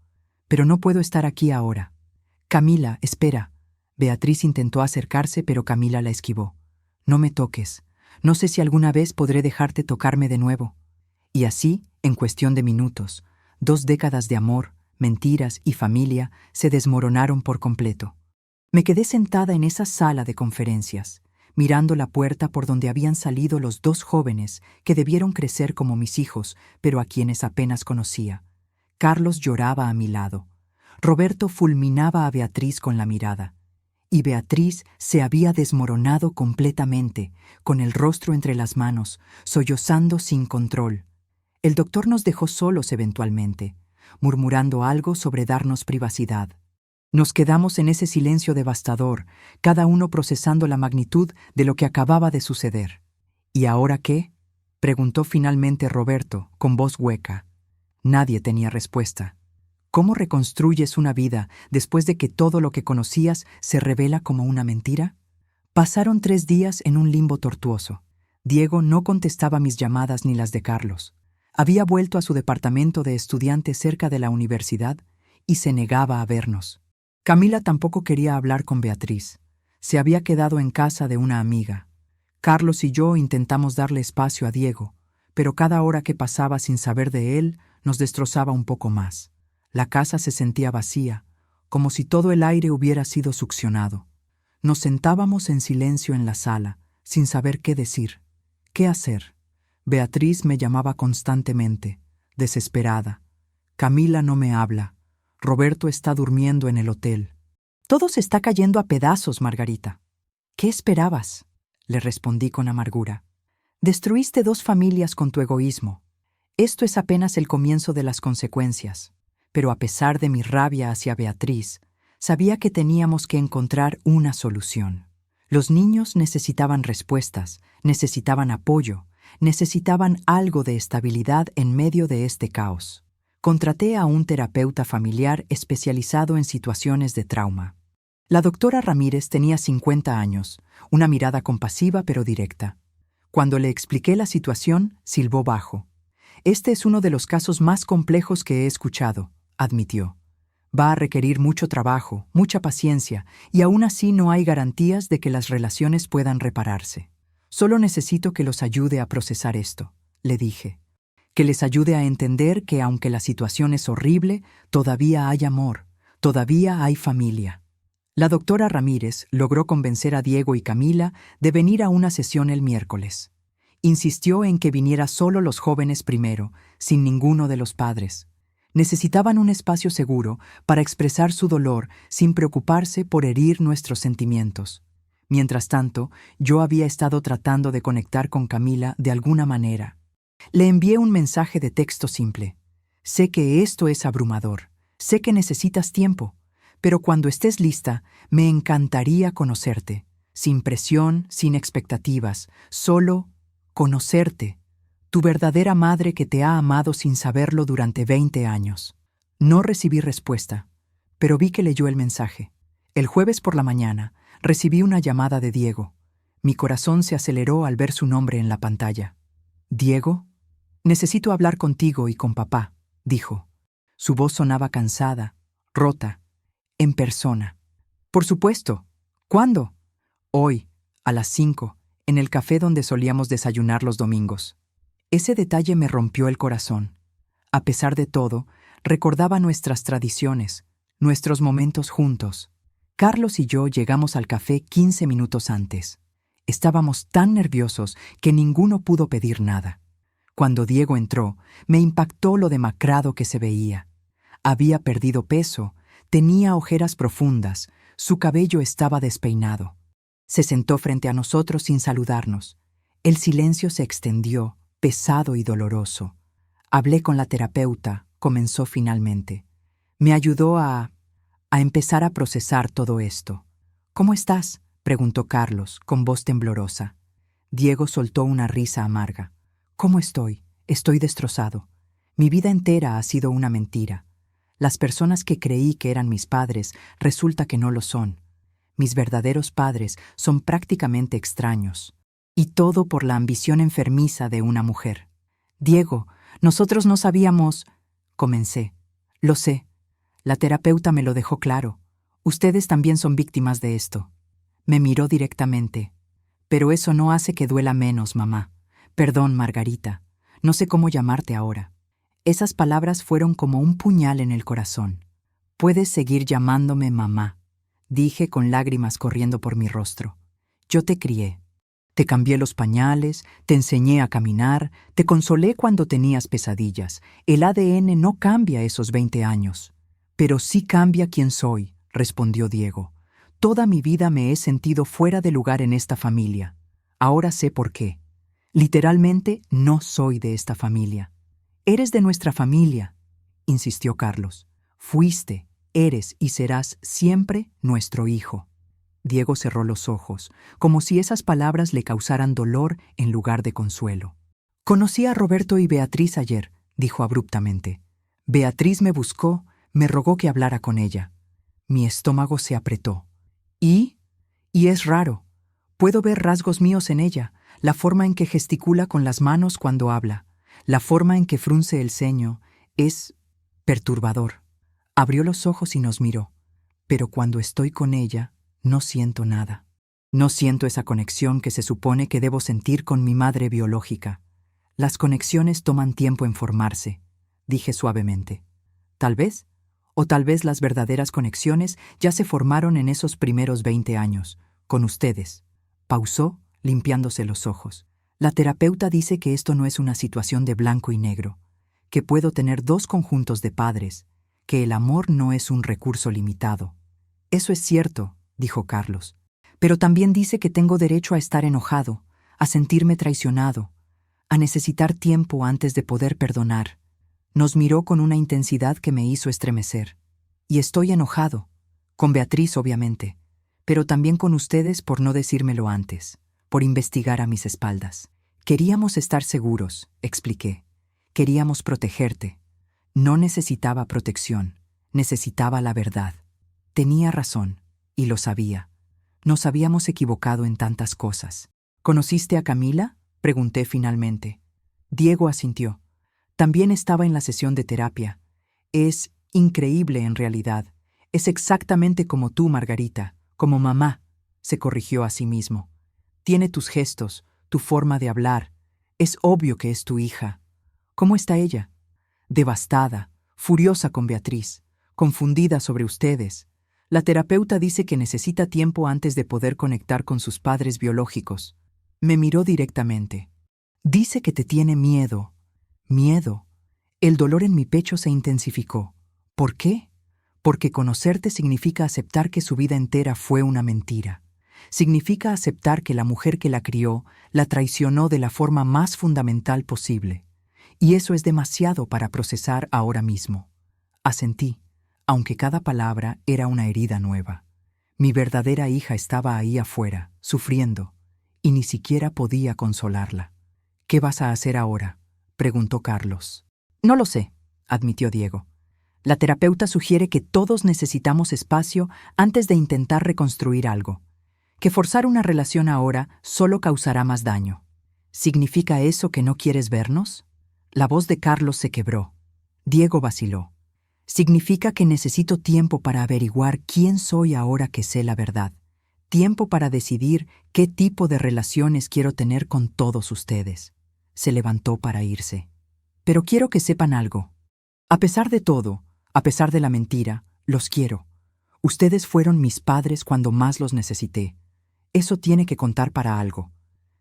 pero no puedo estar aquí ahora». «Camila, espera». Beatriz intentó acercarse, pero Camila la esquivó. «No me toques. No sé si alguna vez podré dejarte tocarme de nuevo». Y así, en cuestión de minutos, 2 décadas de amor, mentiras y familia se desmoronaron por completo. Me quedé sentada en esa sala de conferencias, mirando la puerta por donde habían salido los 2 jóvenes que debieron crecer como mis hijos, pero a quienes apenas conocía. Carlos lloraba a mi lado. Roberto fulminaba a Beatriz con la mirada. Y Beatriz se había desmoronado completamente, con el rostro entre las manos, sollozando sin control. El doctor nos dejó solos eventualmente, murmurando algo sobre darnos privacidad. Nos quedamos en ese silencio devastador, cada uno procesando la magnitud de lo que acababa de suceder. «¿Y ahora qué?», preguntó finalmente Roberto, con voz hueca. Nadie tenía respuesta. ¿Cómo reconstruyes una vida después de que todo lo que conocías se revela como una mentira? Pasaron 3 días en un limbo tortuoso. Diego no contestaba mis llamadas ni las de Carlos. Había vuelto a su departamento de estudiante cerca de la universidad y se negaba a vernos. Camila tampoco quería hablar con Beatriz. Se había quedado en casa de una amiga. Carlos y yo intentamos darle espacio a Diego, pero cada hora que pasaba sin saber de él nos destrozaba un poco más. La casa se sentía vacía, como si todo el aire hubiera sido succionado. Nos sentábamos en silencio en la sala, sin saber qué decir, qué hacer. Beatriz me llamaba constantemente, desesperada. Camila no me habla. Roberto está durmiendo en el hotel. Todo se está cayendo a pedazos, Margarita. ¿Qué esperabas? Le respondí con amargura. Destruiste 2 familias con tu egoísmo. Esto es apenas el comienzo de las consecuencias. Pero a pesar de mi rabia hacia Beatriz, sabía que teníamos que encontrar una solución. Los niños necesitaban respuestas, necesitaban apoyo, necesitaban algo de estabilidad en medio de este caos. Contraté a un terapeuta familiar especializado en situaciones de trauma. La doctora Ramírez tenía 50 años, una mirada compasiva pero directa. Cuando le expliqué la situación, silbó bajo. Este es uno de los casos más complejos que he escuchado, admitió. Va a requerir mucho trabajo, mucha paciencia, y aún así no hay garantías de que las relaciones puedan repararse. Solo necesito que los ayude a procesar esto, le dije. Que les ayude a entender que aunque la situación es horrible, todavía hay amor, todavía hay familia. La doctora Ramírez logró convencer a Diego y Camila de venir a una sesión el miércoles. Insistió en que viniera solo los jóvenes primero, sin ninguno de los padres. Necesitaban un espacio seguro para expresar su dolor sin preocuparse por herir nuestros sentimientos. Mientras tanto, yo había estado tratando de conectar con Camila de alguna manera. Le envié un mensaje de texto simple. Sé que esto es abrumador, sé que necesitas tiempo, pero cuando estés lista, me encantaría conocerte, sin presión, sin expectativas, solo conocerte. Tu verdadera madre que te ha amado sin saberlo durante 20 años. No recibí respuesta, pero vi que leyó el mensaje. El jueves por la mañana, recibí una llamada de Diego. Mi corazón se aceleró al ver su nombre en la pantalla. «Diego, necesito hablar contigo y con papá», dijo. Su voz sonaba cansada, rota, en persona. «Por supuesto. ¿Cuándo?» «Hoy, a las 5, en el café donde solíamos desayunar los domingos». Ese detalle me rompió el corazón. A pesar de todo, recordaba nuestras tradiciones, nuestros momentos juntos. Carlos y yo llegamos al café 15 minutos antes. Estábamos tan nerviosos que ninguno pudo pedir nada. Cuando Diego entró, me impactó lo demacrado que se veía. Había perdido peso, tenía ojeras profundas, su cabello estaba despeinado. Se sentó frente a nosotros sin saludarnos. El silencio se extendió, pesado y doloroso. Hablé con la terapeuta, comenzó finalmente. Me ayudó a empezar a procesar todo esto. «¿Cómo estás?», preguntó Carlos, con voz temblorosa. Diego soltó una risa amarga. «¿Cómo estoy? Estoy destrozado. Mi vida entera ha sido una mentira. Las personas que creí que eran mis padres resulta que no lo son. Mis verdaderos padres son prácticamente extraños. Y todo por la ambición enfermiza de una mujer. Diego, nosotros no sabíamos...» Comencé. «Lo sé. La terapeuta me lo dejó claro. Ustedes también son víctimas de esto». Me miró directamente. «Pero eso no hace que duela menos, mamá. Perdón, Margarita. No sé cómo llamarte ahora». Esas palabras fueron como un puñal en el corazón. «Puedes seguir llamándome mamá», dije con lágrimas corriendo por mi rostro. «Yo te crié. Te cambié los pañales, te enseñé a caminar, te consolé cuando tenías pesadillas. El ADN no cambia esos 20 años. Pero sí cambia quién soy», respondió Diego. «Toda mi vida me he sentido fuera de lugar en esta familia. Ahora sé por qué. Literalmente no soy de esta familia». «Eres de nuestra familia», insistió Carlos. «Fuiste, eres y serás siempre nuestro hijo». Diego cerró los ojos, como si esas palabras le causaran dolor en lugar de consuelo. «Conocí a Roberto y Beatriz ayer», dijo abruptamente. «Beatriz me buscó, Me rogó que hablara con ella. Mi estómago se apretó. ¿Y? Y es raro. Puedo ver rasgos míos en ella, la forma en que gesticula con las manos cuando habla, la forma en que frunce el ceño. Es perturbador. Abrió los ojos y nos miró. Pero cuando estoy con ella, no siento nada. No siento esa conexión que se supone que debo sentir con mi madre biológica. Las conexiones toman tiempo en formarse, dije suavemente. Tal vez, o tal vez las verdaderas conexiones ya se formaron en esos primeros 20 años, con ustedes. Pausó, limpiándose los ojos. La terapeuta dice que esto no es una situación de blanco y negro, que puedo tener dos conjuntos de padres, que el amor no es un recurso limitado. Eso es cierto, dijo Carlos. Pero también dice que tengo derecho a estar enojado, a sentirme traicionado, a necesitar tiempo antes de poder perdonar. Nos miró con una intensidad que me hizo estremecer. Y estoy enojado, con Beatriz obviamente, pero también con ustedes por no decírmelo antes, por investigar a mis espaldas. Queríamos estar seguros, expliqué. Queríamos protegerte. No necesitaba protección, necesitaba la verdad. Tenía razón, y lo sabía. Nos habíamos equivocado en tantas cosas. ¿Conociste a Camila?, pregunté finalmente. Diego asintió. También estaba en la sesión de terapia. Es increíble en realidad. Es exactamente como tú, Margarita, como mamá, se corrigió a sí mismo. Tiene tus gestos, tu forma de hablar. Es obvio que es tu hija. ¿Cómo está ella? Devastada, furiosa con Beatriz, confundida sobre ustedes. La terapeuta dice que necesita tiempo antes de poder conectar con sus padres biológicos. Me miró directamente. Dice que te tiene miedo. Miedo. El dolor en mi pecho se intensificó. ¿Por qué? Porque conocerte significa aceptar que su vida entera fue una mentira. Significa aceptar que la mujer que la crió la traicionó de la forma más fundamental posible. Y eso es demasiado para procesar ahora mismo. Asentí, aunque cada palabra era una herida nueva. Mi verdadera hija estaba ahí afuera, sufriendo, y ni siquiera podía consolarla. ¿Qué vas a hacer ahora?, preguntó Carlos. No lo sé, admitió Diego. La terapeuta sugiere que todos necesitamos espacio antes de intentar reconstruir algo, que forzar una relación ahora solo causará más daño. ¿Significa eso que no quieres vernos? La voz de Carlos se quebró. Diego vaciló. Significa que necesito tiempo para averiguar quién soy ahora que sé la verdad. Tiempo para decidir qué tipo de relaciones quiero tener con todos ustedes. Se levantó para irse. Pero quiero que sepan algo. A pesar de todo, a pesar de la mentira, los quiero. Ustedes fueron mis padres cuando más los necesité. Eso tiene que contar para algo.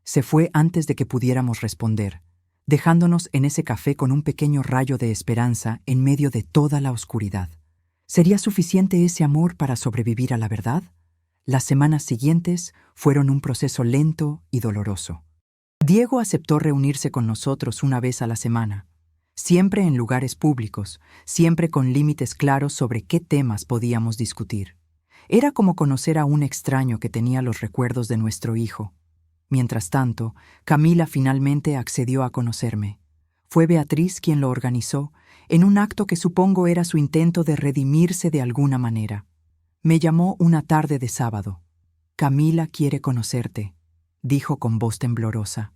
Se fue antes de que pudiéramos responder, dejándonos en ese café con un pequeño rayo de esperanza en medio de toda la oscuridad. ¿Sería suficiente ese amor para sobrevivir a la verdad? Las semanas siguientes fueron un proceso lento y doloroso. Diego aceptó reunirse con nosotros una vez a la semana, siempre en lugares públicos, siempre con límites claros sobre qué temas podíamos discutir. Era como conocer a un extraño que tenía los recuerdos de nuestro hijo. Mientras tanto, Camila finalmente accedió a conocerme. Fue Beatriz quien lo organizó, en un acto que supongo era su intento de redimirse de alguna manera. Me llamó una tarde de sábado. Camila quiere conocerte, dijo con voz temblorosa.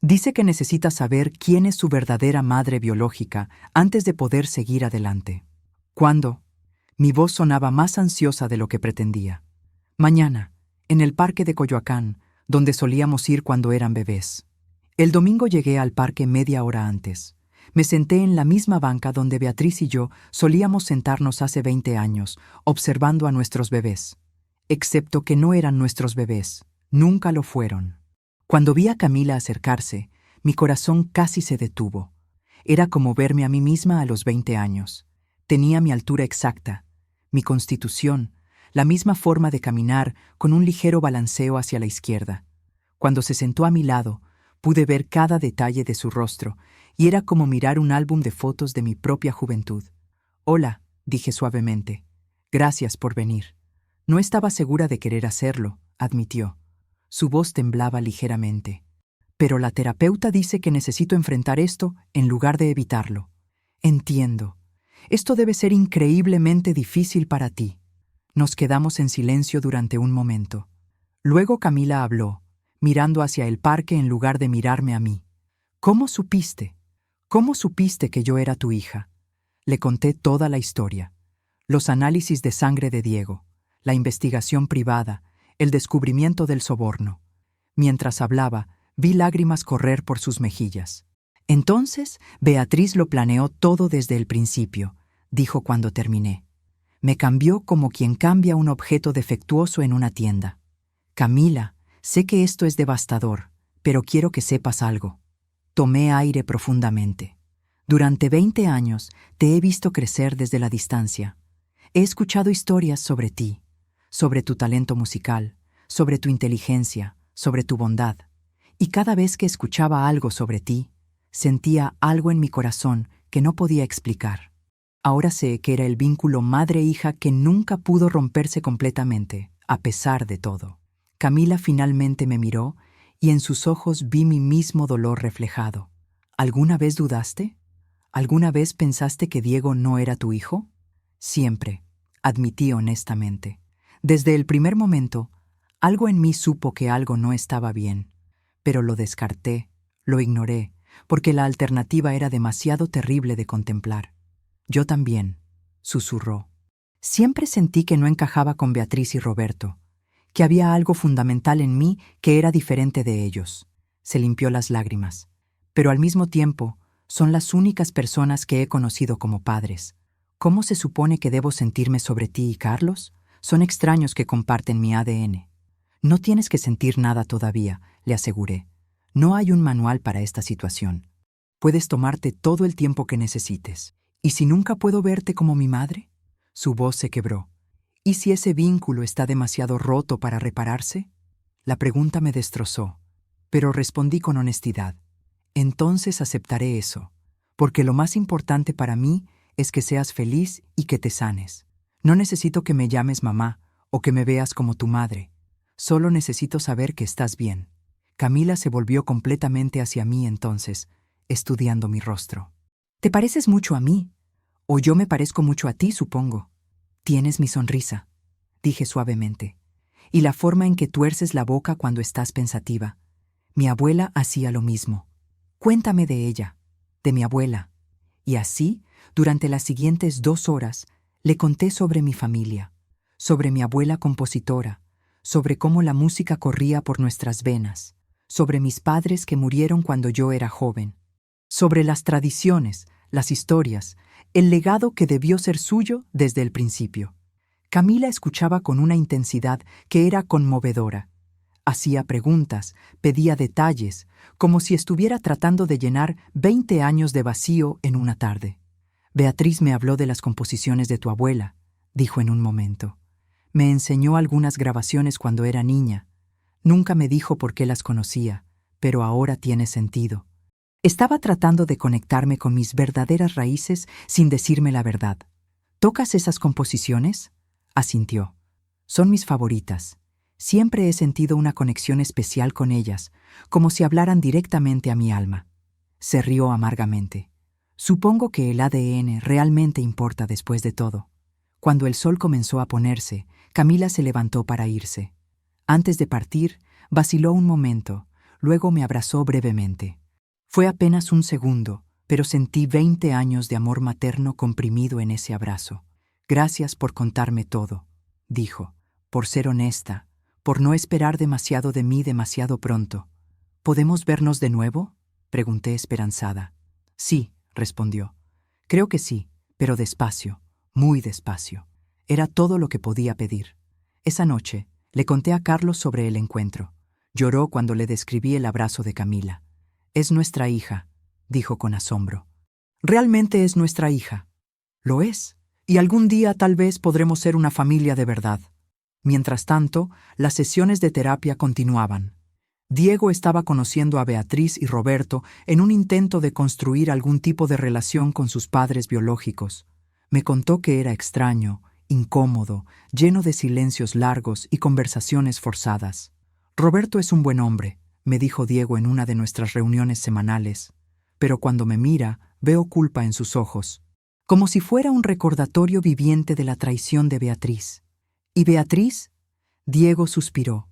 Dice que necesita saber quién es su verdadera madre biológica antes de poder seguir adelante. ¿Cuándo? Mi voz sonaba más ansiosa de lo que pretendía. Mañana, en el parque de Coyoacán, donde solíamos ir cuando eran bebés. El domingo llegué al parque media hora antes. Me senté en la misma banca donde Beatriz y yo solíamos sentarnos hace 20 años, observando a nuestros bebés. Excepto que no eran nuestros bebés, nunca lo fueron. Cuando vi a Camila acercarse, mi corazón casi se detuvo. Era como verme a mí misma a los 20 años. Tenía mi altura exacta, mi constitución, la misma forma de caminar con un ligero balanceo hacia la izquierda. Cuando se sentó a mi lado, pude ver cada detalle de su rostro y era como mirar un álbum de fotos de mi propia juventud. «Hola», dije suavemente. «Gracias por venir». No estaba segura de querer hacerlo, admitió. Su voz temblaba ligeramente. «Pero la terapeuta dice que necesito enfrentar esto en lugar de evitarlo». «Entiendo. Esto debe ser increíblemente difícil para ti. Nos quedamos en silencio durante un momento. Luego Camila habló, mirando hacia el parque en lugar de mirarme a mí. ¿Cómo supiste? ¿Cómo supiste que yo era tu hija? Le conté toda la historia. Los análisis de sangre de Diego, la investigación privada, el descubrimiento del soborno. Mientras hablaba, vi lágrimas correr por sus mejillas. Entonces, Beatriz lo planeó todo desde el principio, dijo cuando terminé. Me cambió como quien cambia un objeto defectuoso en una tienda. Camila, sé que esto es devastador, pero quiero que sepas algo. Tomé aire profundamente. Durante 20 años te he visto crecer desde la distancia. He escuchado historias sobre ti, sobre tu talento musical, sobre tu inteligencia, sobre tu bondad. Y cada vez que escuchaba algo sobre ti, sentía algo en mi corazón que no podía explicar. Ahora sé que era el vínculo madre-hija que nunca pudo romperse completamente, a pesar de todo. Camila finalmente me miró y en sus ojos vi mi mismo dolor reflejado. ¿Alguna vez dudaste? ¿Alguna vez pensaste que Diego no era tu hijo? Siempre, admití honestamente. Desde el primer momento, algo en mí supo que algo no estaba bien, pero lo descarté, lo ignoré, porque la alternativa era demasiado terrible de contemplar. Yo también, susurró. Siempre sentí que no encajaba con Beatriz y Roberto, que había algo fundamental en mí que era diferente de ellos. Se limpió las lágrimas. Pero al mismo tiempo, son las únicas personas que he conocido como padres. ¿Cómo se supone que debo sentirme sobre ti y Carlos? Son extraños que comparten mi ADN. No tienes que sentir nada todavía, le aseguré. No hay un manual para esta situación. Puedes tomarte todo el tiempo que necesites. ¿Y si nunca puedo verte como mi madre? Su voz se quebró. ¿Y si ese vínculo está demasiado roto para repararse? La pregunta me destrozó, pero respondí con honestidad. Entonces aceptaré eso, porque lo más importante para mí es que seas feliz y que te sanes. No necesito que me llames mamá o que me veas como tu madre. Solo necesito saber que estás bien. Camila se volvió completamente hacia mí entonces, estudiando mi rostro. Te pareces mucho a mí, o yo me parezco mucho a ti, supongo. Tienes mi sonrisa, dije suavemente, y la forma en que tuerces la boca cuando estás pensativa. Mi abuela hacía lo mismo. Cuéntame de ella, de mi abuela. Y así, durante las siguientes 2 horas, le conté sobre mi familia, sobre mi abuela compositora, sobre cómo la música corría por nuestras venas, sobre mis padres que murieron cuando yo era joven, sobre las tradiciones, las historias, el legado que debió ser suyo desde el principio. Camila escuchaba con una intensidad que era conmovedora. Hacía preguntas, pedía detalles, como si estuviera tratando de llenar 20 años de vacío en una tarde. Beatriz me habló de las composiciones de tu abuela, dijo en un momento. Me enseñó algunas grabaciones cuando era niña. Nunca me dijo por qué las conocía, pero ahora tiene sentido. Estaba tratando de conectarme con mis verdaderas raíces sin decirme la verdad. ¿Tocas esas composiciones? Asintió. Son mis favoritas. Siempre he sentido una conexión especial con ellas, como si hablaran directamente a mi alma. Se rió amargamente. Supongo que el ADN realmente importa después de todo. Cuando el sol comenzó a ponerse, Camila se levantó para irse. Antes de partir, vaciló un momento, luego me abrazó brevemente. Fue apenas un segundo, pero sentí 20 años de amor materno comprimido en ese abrazo. Gracias por contarme todo, dijo, por ser honesta, por no esperar demasiado de mí demasiado pronto. ¿Podemos vernos de nuevo?, pregunté esperanzada. Sí, respondió. Creo que sí, pero despacio, muy despacio. Era todo lo que podía pedir. Esa noche, le conté a Carlos sobre el encuentro. Lloró cuando le describí el abrazo de Camila. Es nuestra hija, dijo con asombro. Realmente es nuestra hija. Lo es, y algún día tal vez podremos ser una familia de verdad. Mientras tanto, las sesiones de terapia continuaban. Diego estaba conociendo a Beatriz y Roberto en un intento de construir algún tipo de relación con sus padres biológicos. Me contó que era extraño, incómodo, lleno de silencios largos y conversaciones forzadas. Roberto es un buen hombre, me dijo Diego en una de nuestras reuniones semanales, pero cuando me mira, veo culpa en sus ojos. como si fuera un recordatorio viviente de la traición de Beatriz. ¿Y Beatriz? Diego suspiró.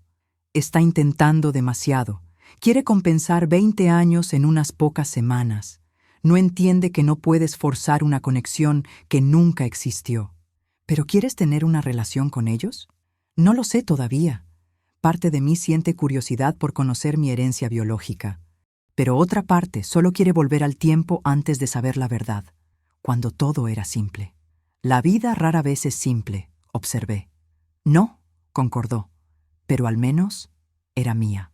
Está intentando demasiado. Quiere compensar 20 años en unas pocas semanas. No entiende que no puedes forzar una conexión que nunca existió. ¿Pero quieres tener una relación con ellos? No lo sé todavía. Parte de mí siente curiosidad por conocer mi herencia biológica. Pero otra parte solo quiere volver al tiempo antes de saber la verdad, cuando todo era simple. La vida rara vez es simple, observé. No, concordó, pero al menos era mía.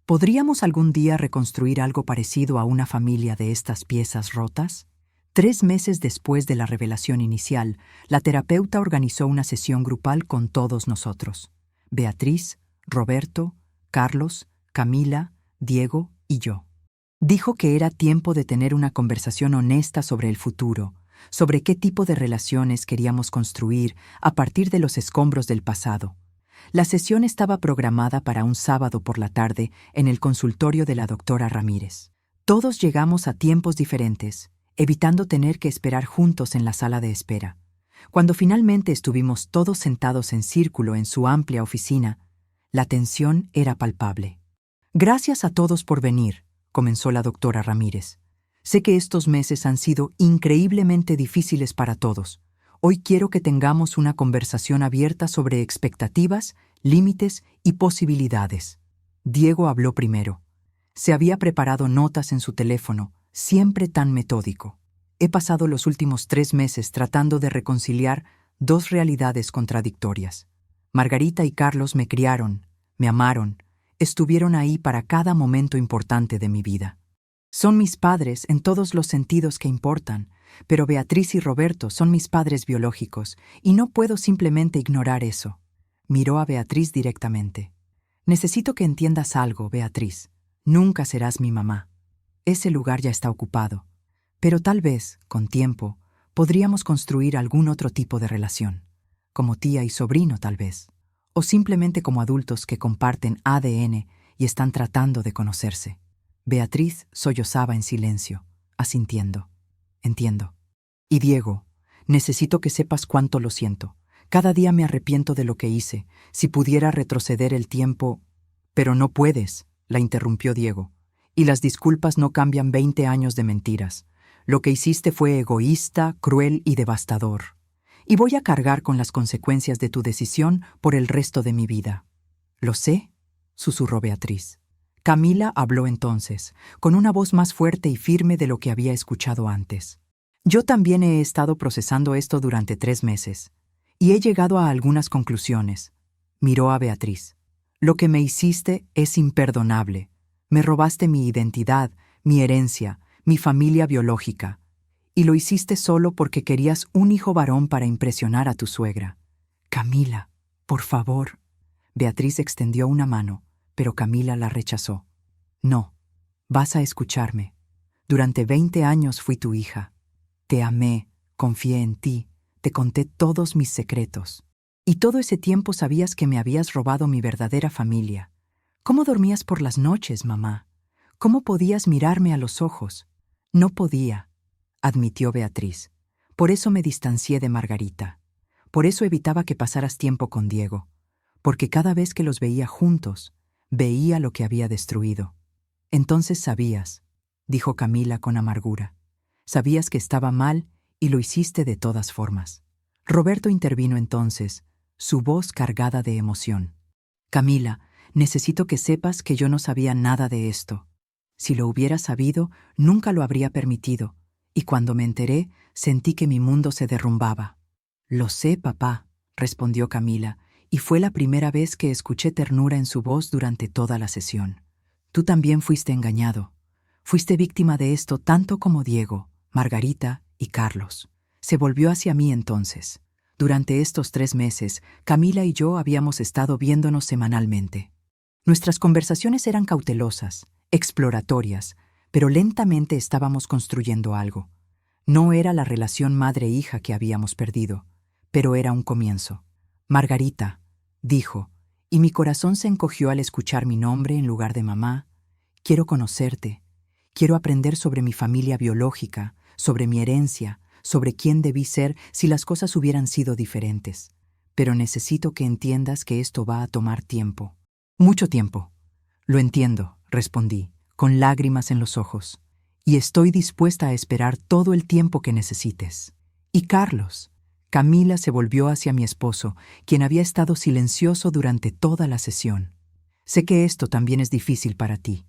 ¿Podríamos algún día reconstruir algo parecido a una familia de estas piezas rotas? 3 meses después de la revelación inicial, la terapeuta organizó una sesión grupal con todos nosotros. Beatriz, Roberto, Carlos, Camila, Diego y yo. Dijo que era tiempo de tener una conversación honesta sobre el futuro, sobre qué tipo de relaciones queríamos construir a partir de los escombros del pasado. La sesión estaba programada para un sábado por la tarde en el consultorio de la doctora Ramírez. Todos llegamos a tiempos diferentes, evitando tener que esperar juntos en la sala de espera. Cuando finalmente estuvimos todos sentados en círculo en su amplia oficina, la tensión era palpable. Gracias a todos por venir, comenzó la doctora Ramírez. Sé que estos meses han sido increíblemente difíciles para todos. Hoy quiero que tengamos una conversación abierta sobre expectativas, límites y posibilidades. Diego habló primero. Se había preparado notas en su teléfono, siempre tan metódico. He pasado los últimos 3 meses tratando de reconciliar 2 realidades contradictorias. Margarita y Carlos me criaron, me amaron, estuvieron ahí para cada momento importante de mi vida. Son mis padres en todos los sentidos que importan, pero Beatriz y Roberto son mis padres biológicos, y no puedo simplemente ignorar eso. Miró a Beatriz directamente. Necesito que entiendas algo, Beatriz. Nunca serás mi mamá. Ese lugar ya está ocupado. Pero tal vez, con tiempo, podríamos construir algún otro tipo de relación. Como tía y sobrino, tal vez. O simplemente como adultos que comparten ADN y están tratando de conocerse. Beatriz sollozaba en silencio, asintiendo. Entiendo. Y Diego, necesito que sepas cuánto lo siento. Cada día me arrepiento de lo que hice. Si pudiera retroceder el tiempo... Pero no puedes, la interrumpió Diego. Y las disculpas no cambian 20 años de mentiras. Lo que hiciste fue egoísta, cruel y devastador. Y voy a cargar con las consecuencias de tu decisión por el resto de mi vida. Lo sé, susurró Beatriz. Camila habló entonces, con una voz más fuerte y firme de lo que había escuchado antes. Yo también he estado procesando esto durante 3 meses, y he llegado a algunas conclusiones. Miró a Beatriz. Lo que me hiciste es imperdonable. Me robaste mi identidad, mi herencia, mi familia biológica. Y lo hiciste solo porque querías un hijo varón para impresionar a tu suegra. Camila, por favor. Beatriz extendió una mano, pero Camila la rechazó. No, vas a escucharme. Durante 20 años fui tu hija. Te amé, confié en ti, te conté todos mis secretos. Y todo ese tiempo sabías que me habías robado mi verdadera familia. ¿Cómo dormías por las noches, mamá? ¿Cómo podías mirarme a los ojos? No podía, admitió Beatriz. Por eso me distancié de Margarita. Por eso evitaba que pasaras tiempo con Diego. Porque cada vez que los veía juntos, veía lo que había destruido. Entonces sabías, dijo Camila con amargura. Sabías que estaba mal y lo hiciste de todas formas. Roberto intervino entonces, su voz cargada de emoción. Camila, necesito que sepas que yo no sabía nada de esto. Si lo hubiera sabido, nunca lo habría permitido, y cuando me enteré, sentí que mi mundo se derrumbaba. Lo sé, papá, respondió Camila, y fue la primera vez que escuché ternura en su voz durante toda la sesión. Tú también fuiste engañado. Fuiste víctima de esto tanto como Diego, Margarita y Carlos. Se volvió hacia mí entonces. Durante estos 3 meses, Camila y yo habíamos estado viéndonos semanalmente. Nuestras conversaciones eran cautelosas, exploratorias, pero lentamente estábamos construyendo algo. No era la relación madre-hija que habíamos perdido, pero era un comienzo. Margarita, dijo, y mi corazón se encogió al escuchar mi nombre en lugar de mamá. Quiero conocerte. Quiero aprender sobre mi familia biológica, sobre mi herencia, sobre quién debí ser si las cosas hubieran sido diferentes. Pero necesito que entiendas que esto va a tomar tiempo. Mucho tiempo. Lo entiendo, respondí, con lágrimas en los ojos. Y estoy dispuesta a esperar todo el tiempo que necesites. ¿Y Carlos? Camila se volvió hacia mi esposo, quien había estado silencioso durante toda la sesión. Sé que esto también es difícil para ti.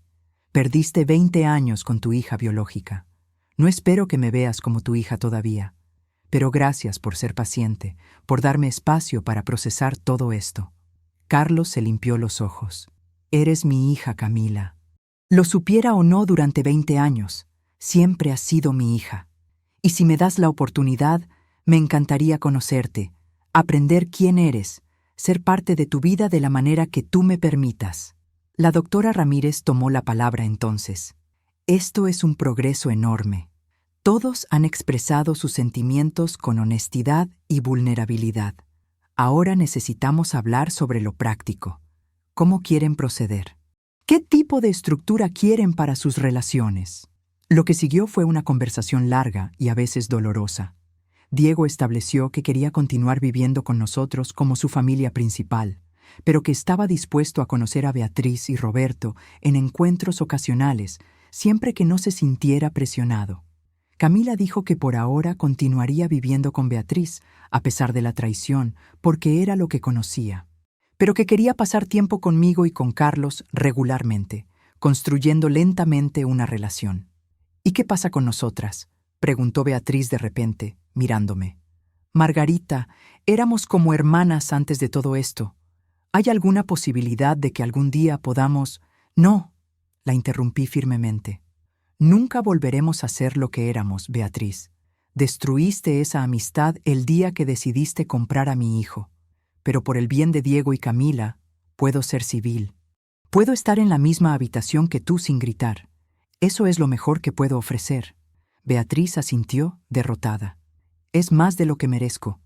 Perdiste 20 años con tu hija biológica. No espero que me veas como tu hija todavía. Pero gracias por ser paciente, por darme espacio para procesar todo esto. Carlos se limpió los ojos. Eres mi hija, Camila. Lo supiera o no durante 20 años, siempre has sido mi hija. Y si me das la oportunidad, me encantaría conocerte, aprender quién eres, ser parte de tu vida de la manera que tú me permitas. La doctora Ramírez tomó la palabra entonces. Esto es un progreso enorme. Todos han expresado sus sentimientos con honestidad y vulnerabilidad. Ahora necesitamos hablar sobre lo práctico. ¿Cómo quieren proceder? ¿Qué tipo de estructura quieren para sus relaciones? Lo que siguió fue una conversación larga y a veces dolorosa. Diego estableció que quería continuar viviendo con nosotros como su familia principal, pero que estaba dispuesto a conocer a Beatriz y Roberto en encuentros ocasionales, siempre que no se sintiera presionado. Camila dijo que por ahora continuaría viviendo con Beatriz, a pesar de la traición, porque era lo que conocía, pero que quería pasar tiempo conmigo y con Carlos regularmente, construyendo lentamente una relación. ¿Y qué pasa con nosotras?, preguntó Beatriz de repente, mirándome. Margarita, éramos como hermanas antes de todo esto. ¿Hay alguna posibilidad de que algún día podamos...? No, la interrumpí firmemente. Nunca volveremos a ser lo que éramos, Beatriz. Destruiste esa amistad el día que decidiste comprar a mi hijo. Pero por el bien de Diego y Camila, puedo ser civil. Puedo estar en la misma habitación que tú sin gritar. Eso es lo mejor que puedo ofrecer. Beatriz asintió, derrotada. Es más de lo que merezco.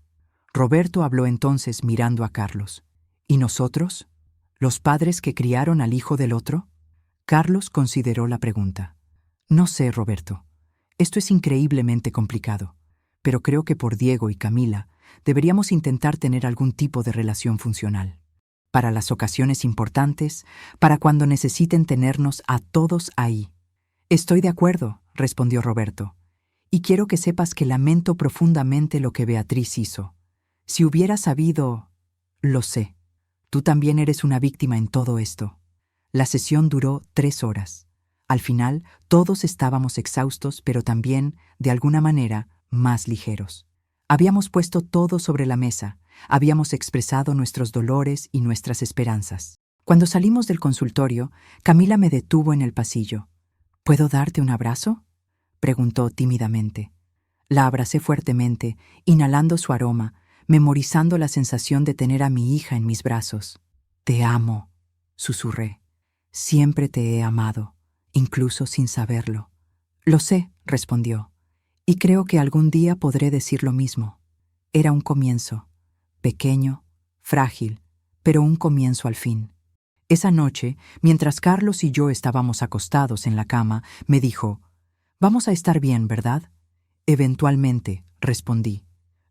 Roberto habló entonces mirando a Carlos. ¿Y nosotros? ¿Los padres que criaron al hijo del otro? Carlos consideró la pregunta. No sé, Roberto. Esto es increíblemente complicado, pero creo que por Diego y Camila deberíamos intentar tener algún tipo de relación funcional. Para las ocasiones importantes, para cuando necesiten tenernos a todos ahí. Estoy de acuerdo, respondió Roberto. Y quiero que sepas que lamento profundamente lo que Beatriz hizo. Si hubiera sabido... Lo sé. Tú también eres una víctima en todo esto. La sesión duró 3 horas. Al final, todos estábamos exhaustos, pero también, de alguna manera, más ligeros. Habíamos puesto todo sobre la mesa, habíamos expresado nuestros dolores y nuestras esperanzas. Cuando salimos del consultorio, Camila me detuvo en el pasillo. ¿Puedo darte un abrazo?, preguntó tímidamente. La abracé fuertemente, inhalando su aroma, memorizando la sensación de tener a mi hija en mis brazos. «Te amo», susurré. «Siempre te he amado, incluso sin saberlo». «Lo sé», respondió, «y creo que algún día podré decir lo mismo». Era un comienzo, pequeño, frágil, pero un comienzo al fin. Esa noche, mientras Carlos y yo estábamos acostados en la cama, me dijo, «Vamos a estar bien, ¿verdad?» «Eventualmente», respondí.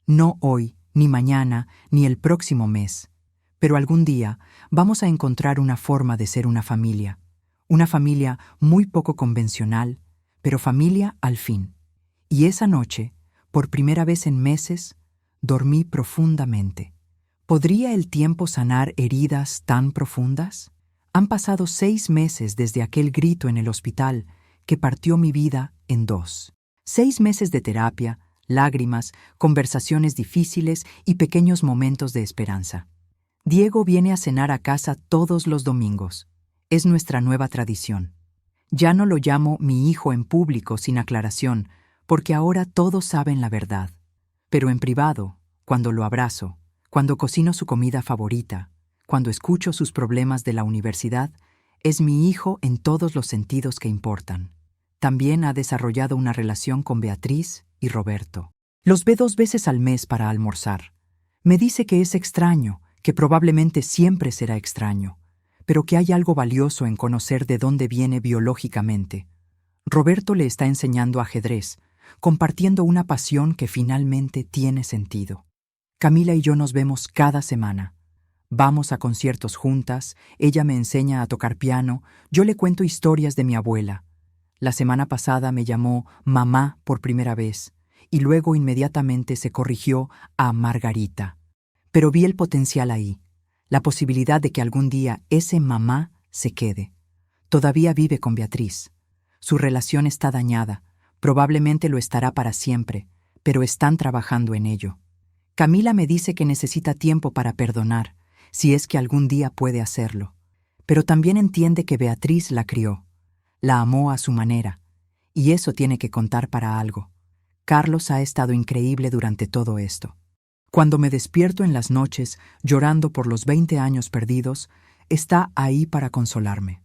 «No hoy, ni mañana, ni el próximo mes. Pero algún día vamos a encontrar una forma de ser una familia muy poco convencional, pero familia al fin». Y esa noche, por primera vez en meses, dormí profundamente. ¿Podría el tiempo sanar heridas tan profundas? Han pasado 6 meses desde aquel grito en el hospital que partió mi vida en 2. 6 meses de terapia, lágrimas, conversaciones difíciles y pequeños momentos de esperanza. Diego viene a cenar a casa todos los domingos. Es nuestra nueva tradición. Ya no lo llamo mi hijo en público sin aclaración, porque ahora todos saben la verdad. Pero en privado, cuando lo abrazo, cuando cocino su comida favorita, cuando escucho sus problemas de la universidad, es mi hijo en todos los sentidos que importan. También ha desarrollado una relación con Beatriz y Roberto. Los ve 2 veces al mes para almorzar. Me dice que es extraño, que probablemente siempre será extraño, pero que hay algo valioso en conocer de dónde viene biológicamente. Roberto le está enseñando ajedrez, compartiendo una pasión que finalmente tiene sentido. Camila y yo nos vemos cada semana. Vamos a conciertos juntas, ella me enseña a tocar piano, yo le cuento historias de mi abuela. La semana pasada me llamó mamá por primera vez y luego inmediatamente se corrigió a Margarita. Pero vi el potencial ahí, la posibilidad de que algún día ese mamá se quede. Todavía vive con Beatriz. Su relación está dañada, probablemente lo estará para siempre, pero están trabajando en ello. Camila me dice que necesita tiempo para perdonar, si es que algún día puede hacerlo. Pero también entiende que Beatriz la crió, la amó a su manera, y eso tiene que contar para algo. Carlos ha estado increíble durante todo esto. Cuando me despierto en las noches, llorando por los 20 años perdidos, está ahí para consolarme.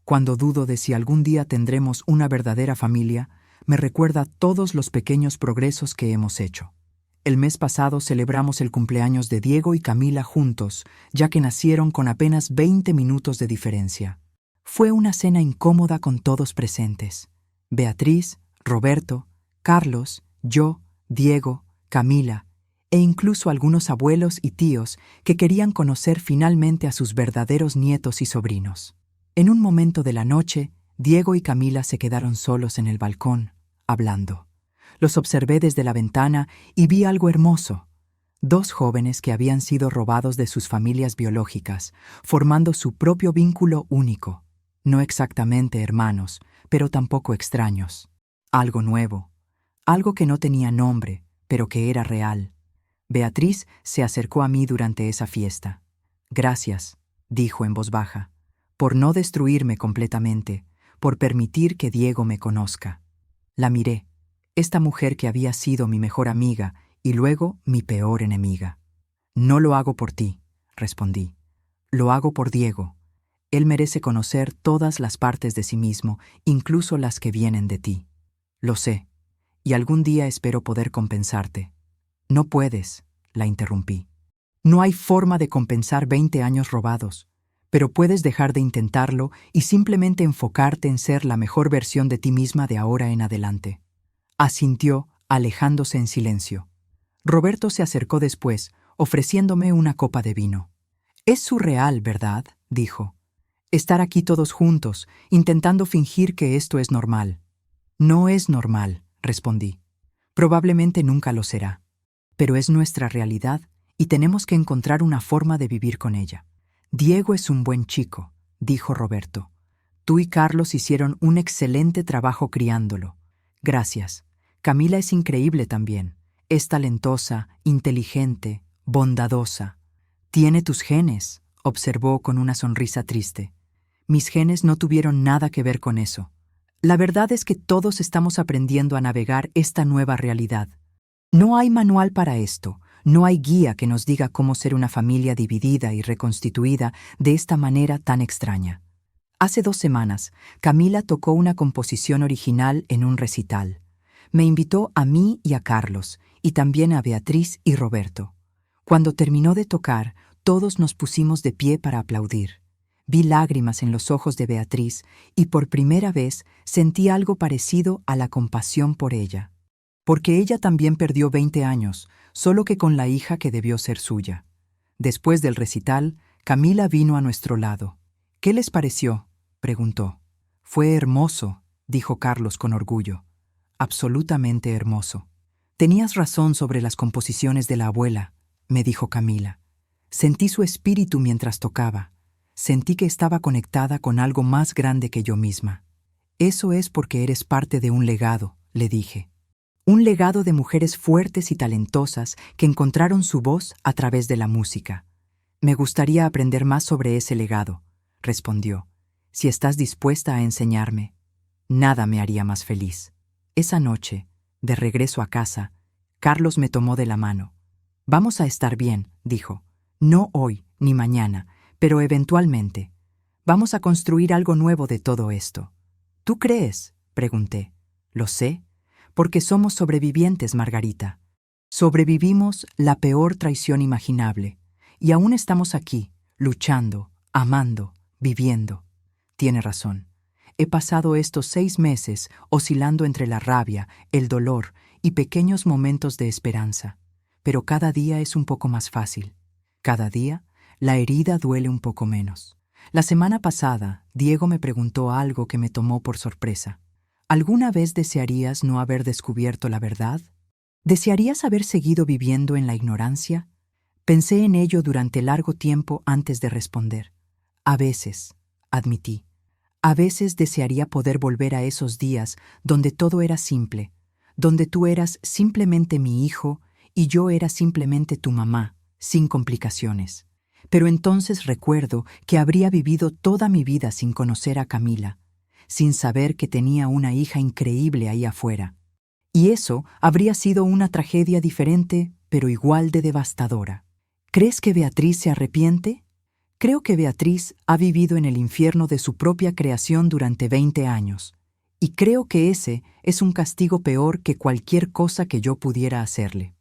Cuando dudo de si algún día tendremos una verdadera familia, me recuerda todos los pequeños progresos que hemos hecho. El mes pasado celebramos el cumpleaños de Diego y Camila juntos, ya que nacieron con apenas 20 minutos de diferencia. Fue una cena incómoda con todos presentes. Beatriz, Roberto, Carlos, yo, Diego, Camila, e incluso algunos abuelos y tíos que querían conocer finalmente a sus verdaderos nietos y sobrinos. En un momento de la noche, Diego y Camila se quedaron solos en el balcón, hablando. Los observé desde la ventana y vi algo hermoso. 2 jóvenes que habían sido robados de sus familias biológicas, formando su propio vínculo único. No exactamente hermanos, pero tampoco extraños. Algo nuevo. Algo que no tenía nombre, pero que era real. Beatriz se acercó a mí durante esa fiesta. «Gracias», dijo en voz baja, «por no destruirme completamente, por permitir que Diego me conozca». La miré. Esta mujer que había sido mi mejor amiga y luego mi peor enemiga. «No lo hago por ti», respondí. «Lo hago por Diego. Él merece conocer todas las partes de sí mismo, incluso las que vienen de ti. Lo sé, y algún día espero poder compensarte». «No puedes», la interrumpí. «No hay forma de compensar 20 años robados, pero puedes dejar de intentarlo y simplemente enfocarte en ser la mejor versión de ti misma de ahora en adelante». Asintió, alejándose en silencio. Roberto se acercó después, ofreciéndome una copa de vino. «Es surreal, ¿verdad?», dijo. «Estar aquí todos juntos, intentando fingir que esto es normal». «No es normal», respondí. «Probablemente nunca lo será. Pero es nuestra realidad y tenemos que encontrar una forma de vivir con ella». «Diego es un buen chico», dijo Roberto. «Tú y Carlos hicieron un excelente trabajo criándolo». «Gracias. Camila es increíble también. Es talentosa, inteligente, bondadosa. Tiene tus genes», observó con una sonrisa triste. «Mis genes no tuvieron nada que ver con eso. La verdad es que todos estamos aprendiendo a navegar esta nueva realidad. No hay manual para esto, no hay guía que nos diga cómo ser una familia dividida y reconstituida de esta manera tan extraña». Hace 2 semanas, Camila tocó una composición original en un recital. Me invitó a mí y a Carlos, y también a Beatriz y Roberto. Cuando terminó de tocar, todos nos pusimos de pie para aplaudir. Vi lágrimas en los ojos de Beatriz y por primera vez sentí algo parecido a la compasión por ella. Porque ella también perdió 20 años, solo que con la hija que debió ser suya. Después del recital, Camila vino a nuestro lado. «¿Qué les pareció?», preguntó. «Fue hermoso», dijo Carlos con orgullo. «Absolutamente hermoso». «Tenías razón sobre las composiciones de la abuela», me dijo Camila. «Sentí su espíritu mientras tocaba. Sentí que estaba conectada con algo más grande que yo misma». «Eso es porque eres parte de un legado», le dije. «Un legado de mujeres fuertes y talentosas que encontraron su voz a través de la música». «Me gustaría aprender más sobre ese legado», respondió. «Si estás dispuesta a enseñarme, nada me haría más feliz». Esa noche, de regreso a casa, Carlos me tomó de la mano. «Vamos a estar bien», dijo. «No hoy ni mañana, pero eventualmente. Vamos a construir algo nuevo de todo esto». «¿Tú crees?», pregunté. «Lo sé, porque somos sobrevivientes, Margarita. Sobrevivimos la peor traición imaginable, y aún estamos aquí, luchando, amando, viviendo». Tiene razón. He pasado estos 6 meses oscilando entre la rabia, el dolor y pequeños momentos de esperanza. Pero cada día es un poco más fácil. Cada día, la herida duele un poco menos. La semana pasada, Diego me preguntó algo que me tomó por sorpresa. ¿Alguna vez desearías no haber descubierto la verdad? ¿Desearías haber seguido viviendo en la ignorancia? Pensé en ello durante largo tiempo antes de responder. A veces, admití, a veces desearía poder volver a esos días donde todo era simple, donde tú eras simplemente mi hijo y yo era simplemente tu mamá, sin complicaciones. Pero entonces recuerdo que habría vivido toda mi vida sin conocer a Camila, sin saber que tenía una hija increíble ahí afuera. Y eso habría sido una tragedia diferente, pero igual de devastadora. ¿Crees que Beatriz se arrepiente? Creo que Beatriz ha vivido en el infierno de su propia creación durante 20 años, y creo que ese es un castigo peor que cualquier cosa que yo pudiera hacerle.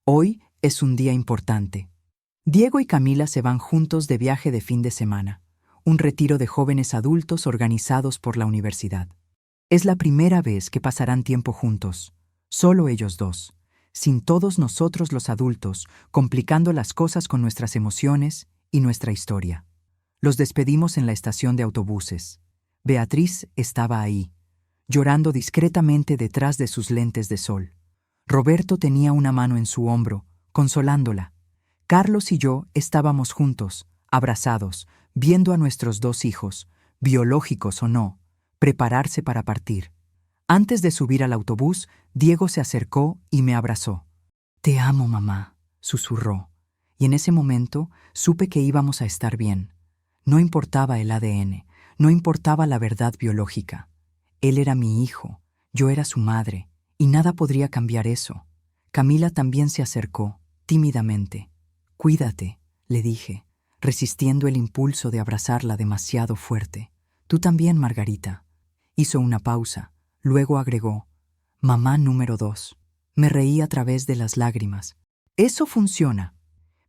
Hoy es un día importante. Diego y Camila se van juntos de viaje de fin de semana, un retiro de jóvenes adultos organizados por la universidad. Es la primera vez que pasarán tiempo juntos, solo ellos dos, sin todos nosotros los adultos, complicando las cosas con nuestras emociones y nuestra historia. Los despedimos en la estación de autobuses. Beatriz estaba ahí, llorando discretamente detrás de sus lentes de sol. Roberto tenía una mano en su hombro, consolándola. Carlos y yo estábamos juntos, abrazados, viendo a nuestros 2 hijos, biológicos o no, prepararse para partir. Antes de subir al autobús, Diego se acercó y me abrazó. «Te amo, mamá», susurró, y en ese momento supe que íbamos a estar bien. No importaba el ADN, no importaba la verdad biológica. Él era mi hijo, yo era su madre, y nada podría cambiar eso. Camila también se acercó, tímidamente. «Cuídate», le dije, resistiendo el impulso de abrazarla demasiado fuerte. «Tú también, Margarita». Hizo una pausa, luego agregó, «Mamá número 2». Me reí a través de las lágrimas. «Eso funciona».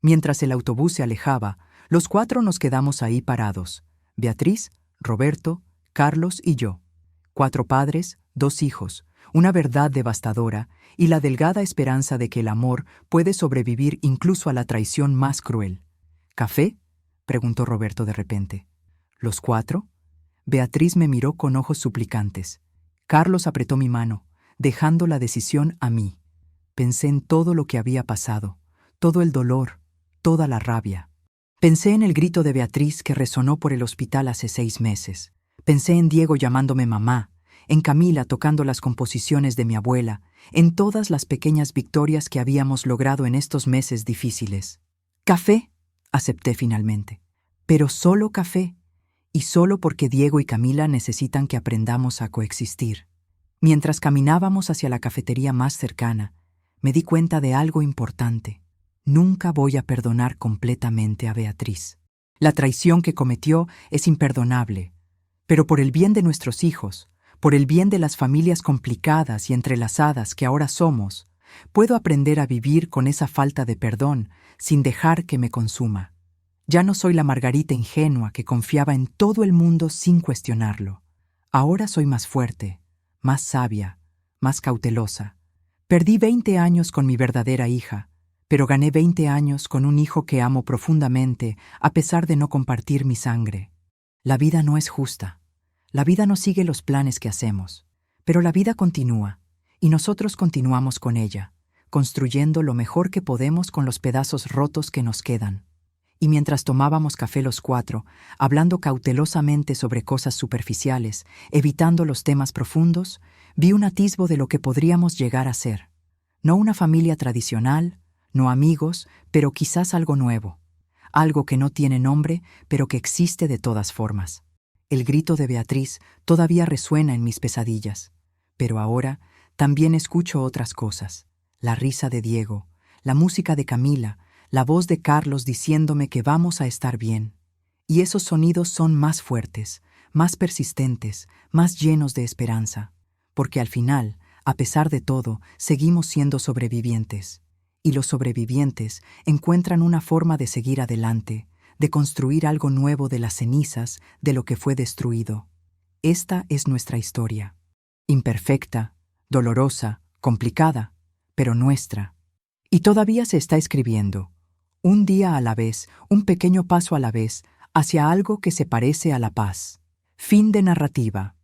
Mientras el autobús se alejaba, los 4 nos quedamos ahí parados. Beatriz, Roberto, Carlos y yo. 4 padres, 2 hijos, una verdad devastadora y la delgada esperanza de que el amor puede sobrevivir incluso a la traición más cruel. «¿Café?», preguntó Roberto de repente. «¿Los 4?» Beatriz me miró con ojos suplicantes. Carlos apretó mi mano, dejando la decisión a mí. Pensé en todo lo que había pasado, todo el dolor, toda la rabia. Pensé en el grito de Beatriz que resonó por el hospital hace 6 meses. Pensé en Diego llamándome mamá, en Camila tocando las composiciones de mi abuela, en todas las pequeñas victorias que habíamos logrado en estos meses difíciles. «Café», acepté finalmente. Pero solo café, y solo porque Diego y Camila necesitan que aprendamos a coexistir. Mientras caminábamos hacia la cafetería más cercana, me di cuenta de algo importante. Nunca voy a perdonar completamente a Beatriz. La traición que cometió es imperdonable, pero por el bien de nuestros hijos, por el bien de las familias complicadas y entrelazadas que ahora somos, puedo aprender a vivir con esa falta de perdón sin dejar que me consuma. Ya no soy la Margarita ingenua que confiaba en todo el mundo sin cuestionarlo. Ahora soy más fuerte, más sabia, más cautelosa. Perdí 20 años con mi verdadera hija, pero gané 20 años con un hijo que amo profundamente a pesar de no compartir mi sangre. La vida no es justa. La vida no sigue los planes que hacemos, pero la vida continúa, y nosotros continuamos con ella, construyendo lo mejor que podemos con los pedazos rotos que nos quedan. Y mientras tomábamos café los 4, hablando cautelosamente sobre cosas superficiales, evitando los temas profundos, vi un atisbo de lo que podríamos llegar a ser. No una familia tradicional, no amigos, pero quizás algo nuevo. Algo que no tiene nombre, pero que existe de todas formas. El grito de Beatriz todavía resuena en mis pesadillas, pero ahora también escucho otras cosas. La risa de Diego, la música de Camila, la voz de Carlos diciéndome que vamos a estar bien. Y esos sonidos son más fuertes, más persistentes, más llenos de esperanza, porque al final, a pesar de todo, seguimos siendo sobrevivientes. Y los sobrevivientes encuentran una forma de seguir adelante, de construir algo nuevo de las cenizas de lo que fue destruido. Esta es nuestra historia. Imperfecta, dolorosa, complicada, pero nuestra. Y todavía se está escribiendo, un día a la vez, un pequeño paso a la vez, hacia algo que se parece a la paz. Fin de narrativa.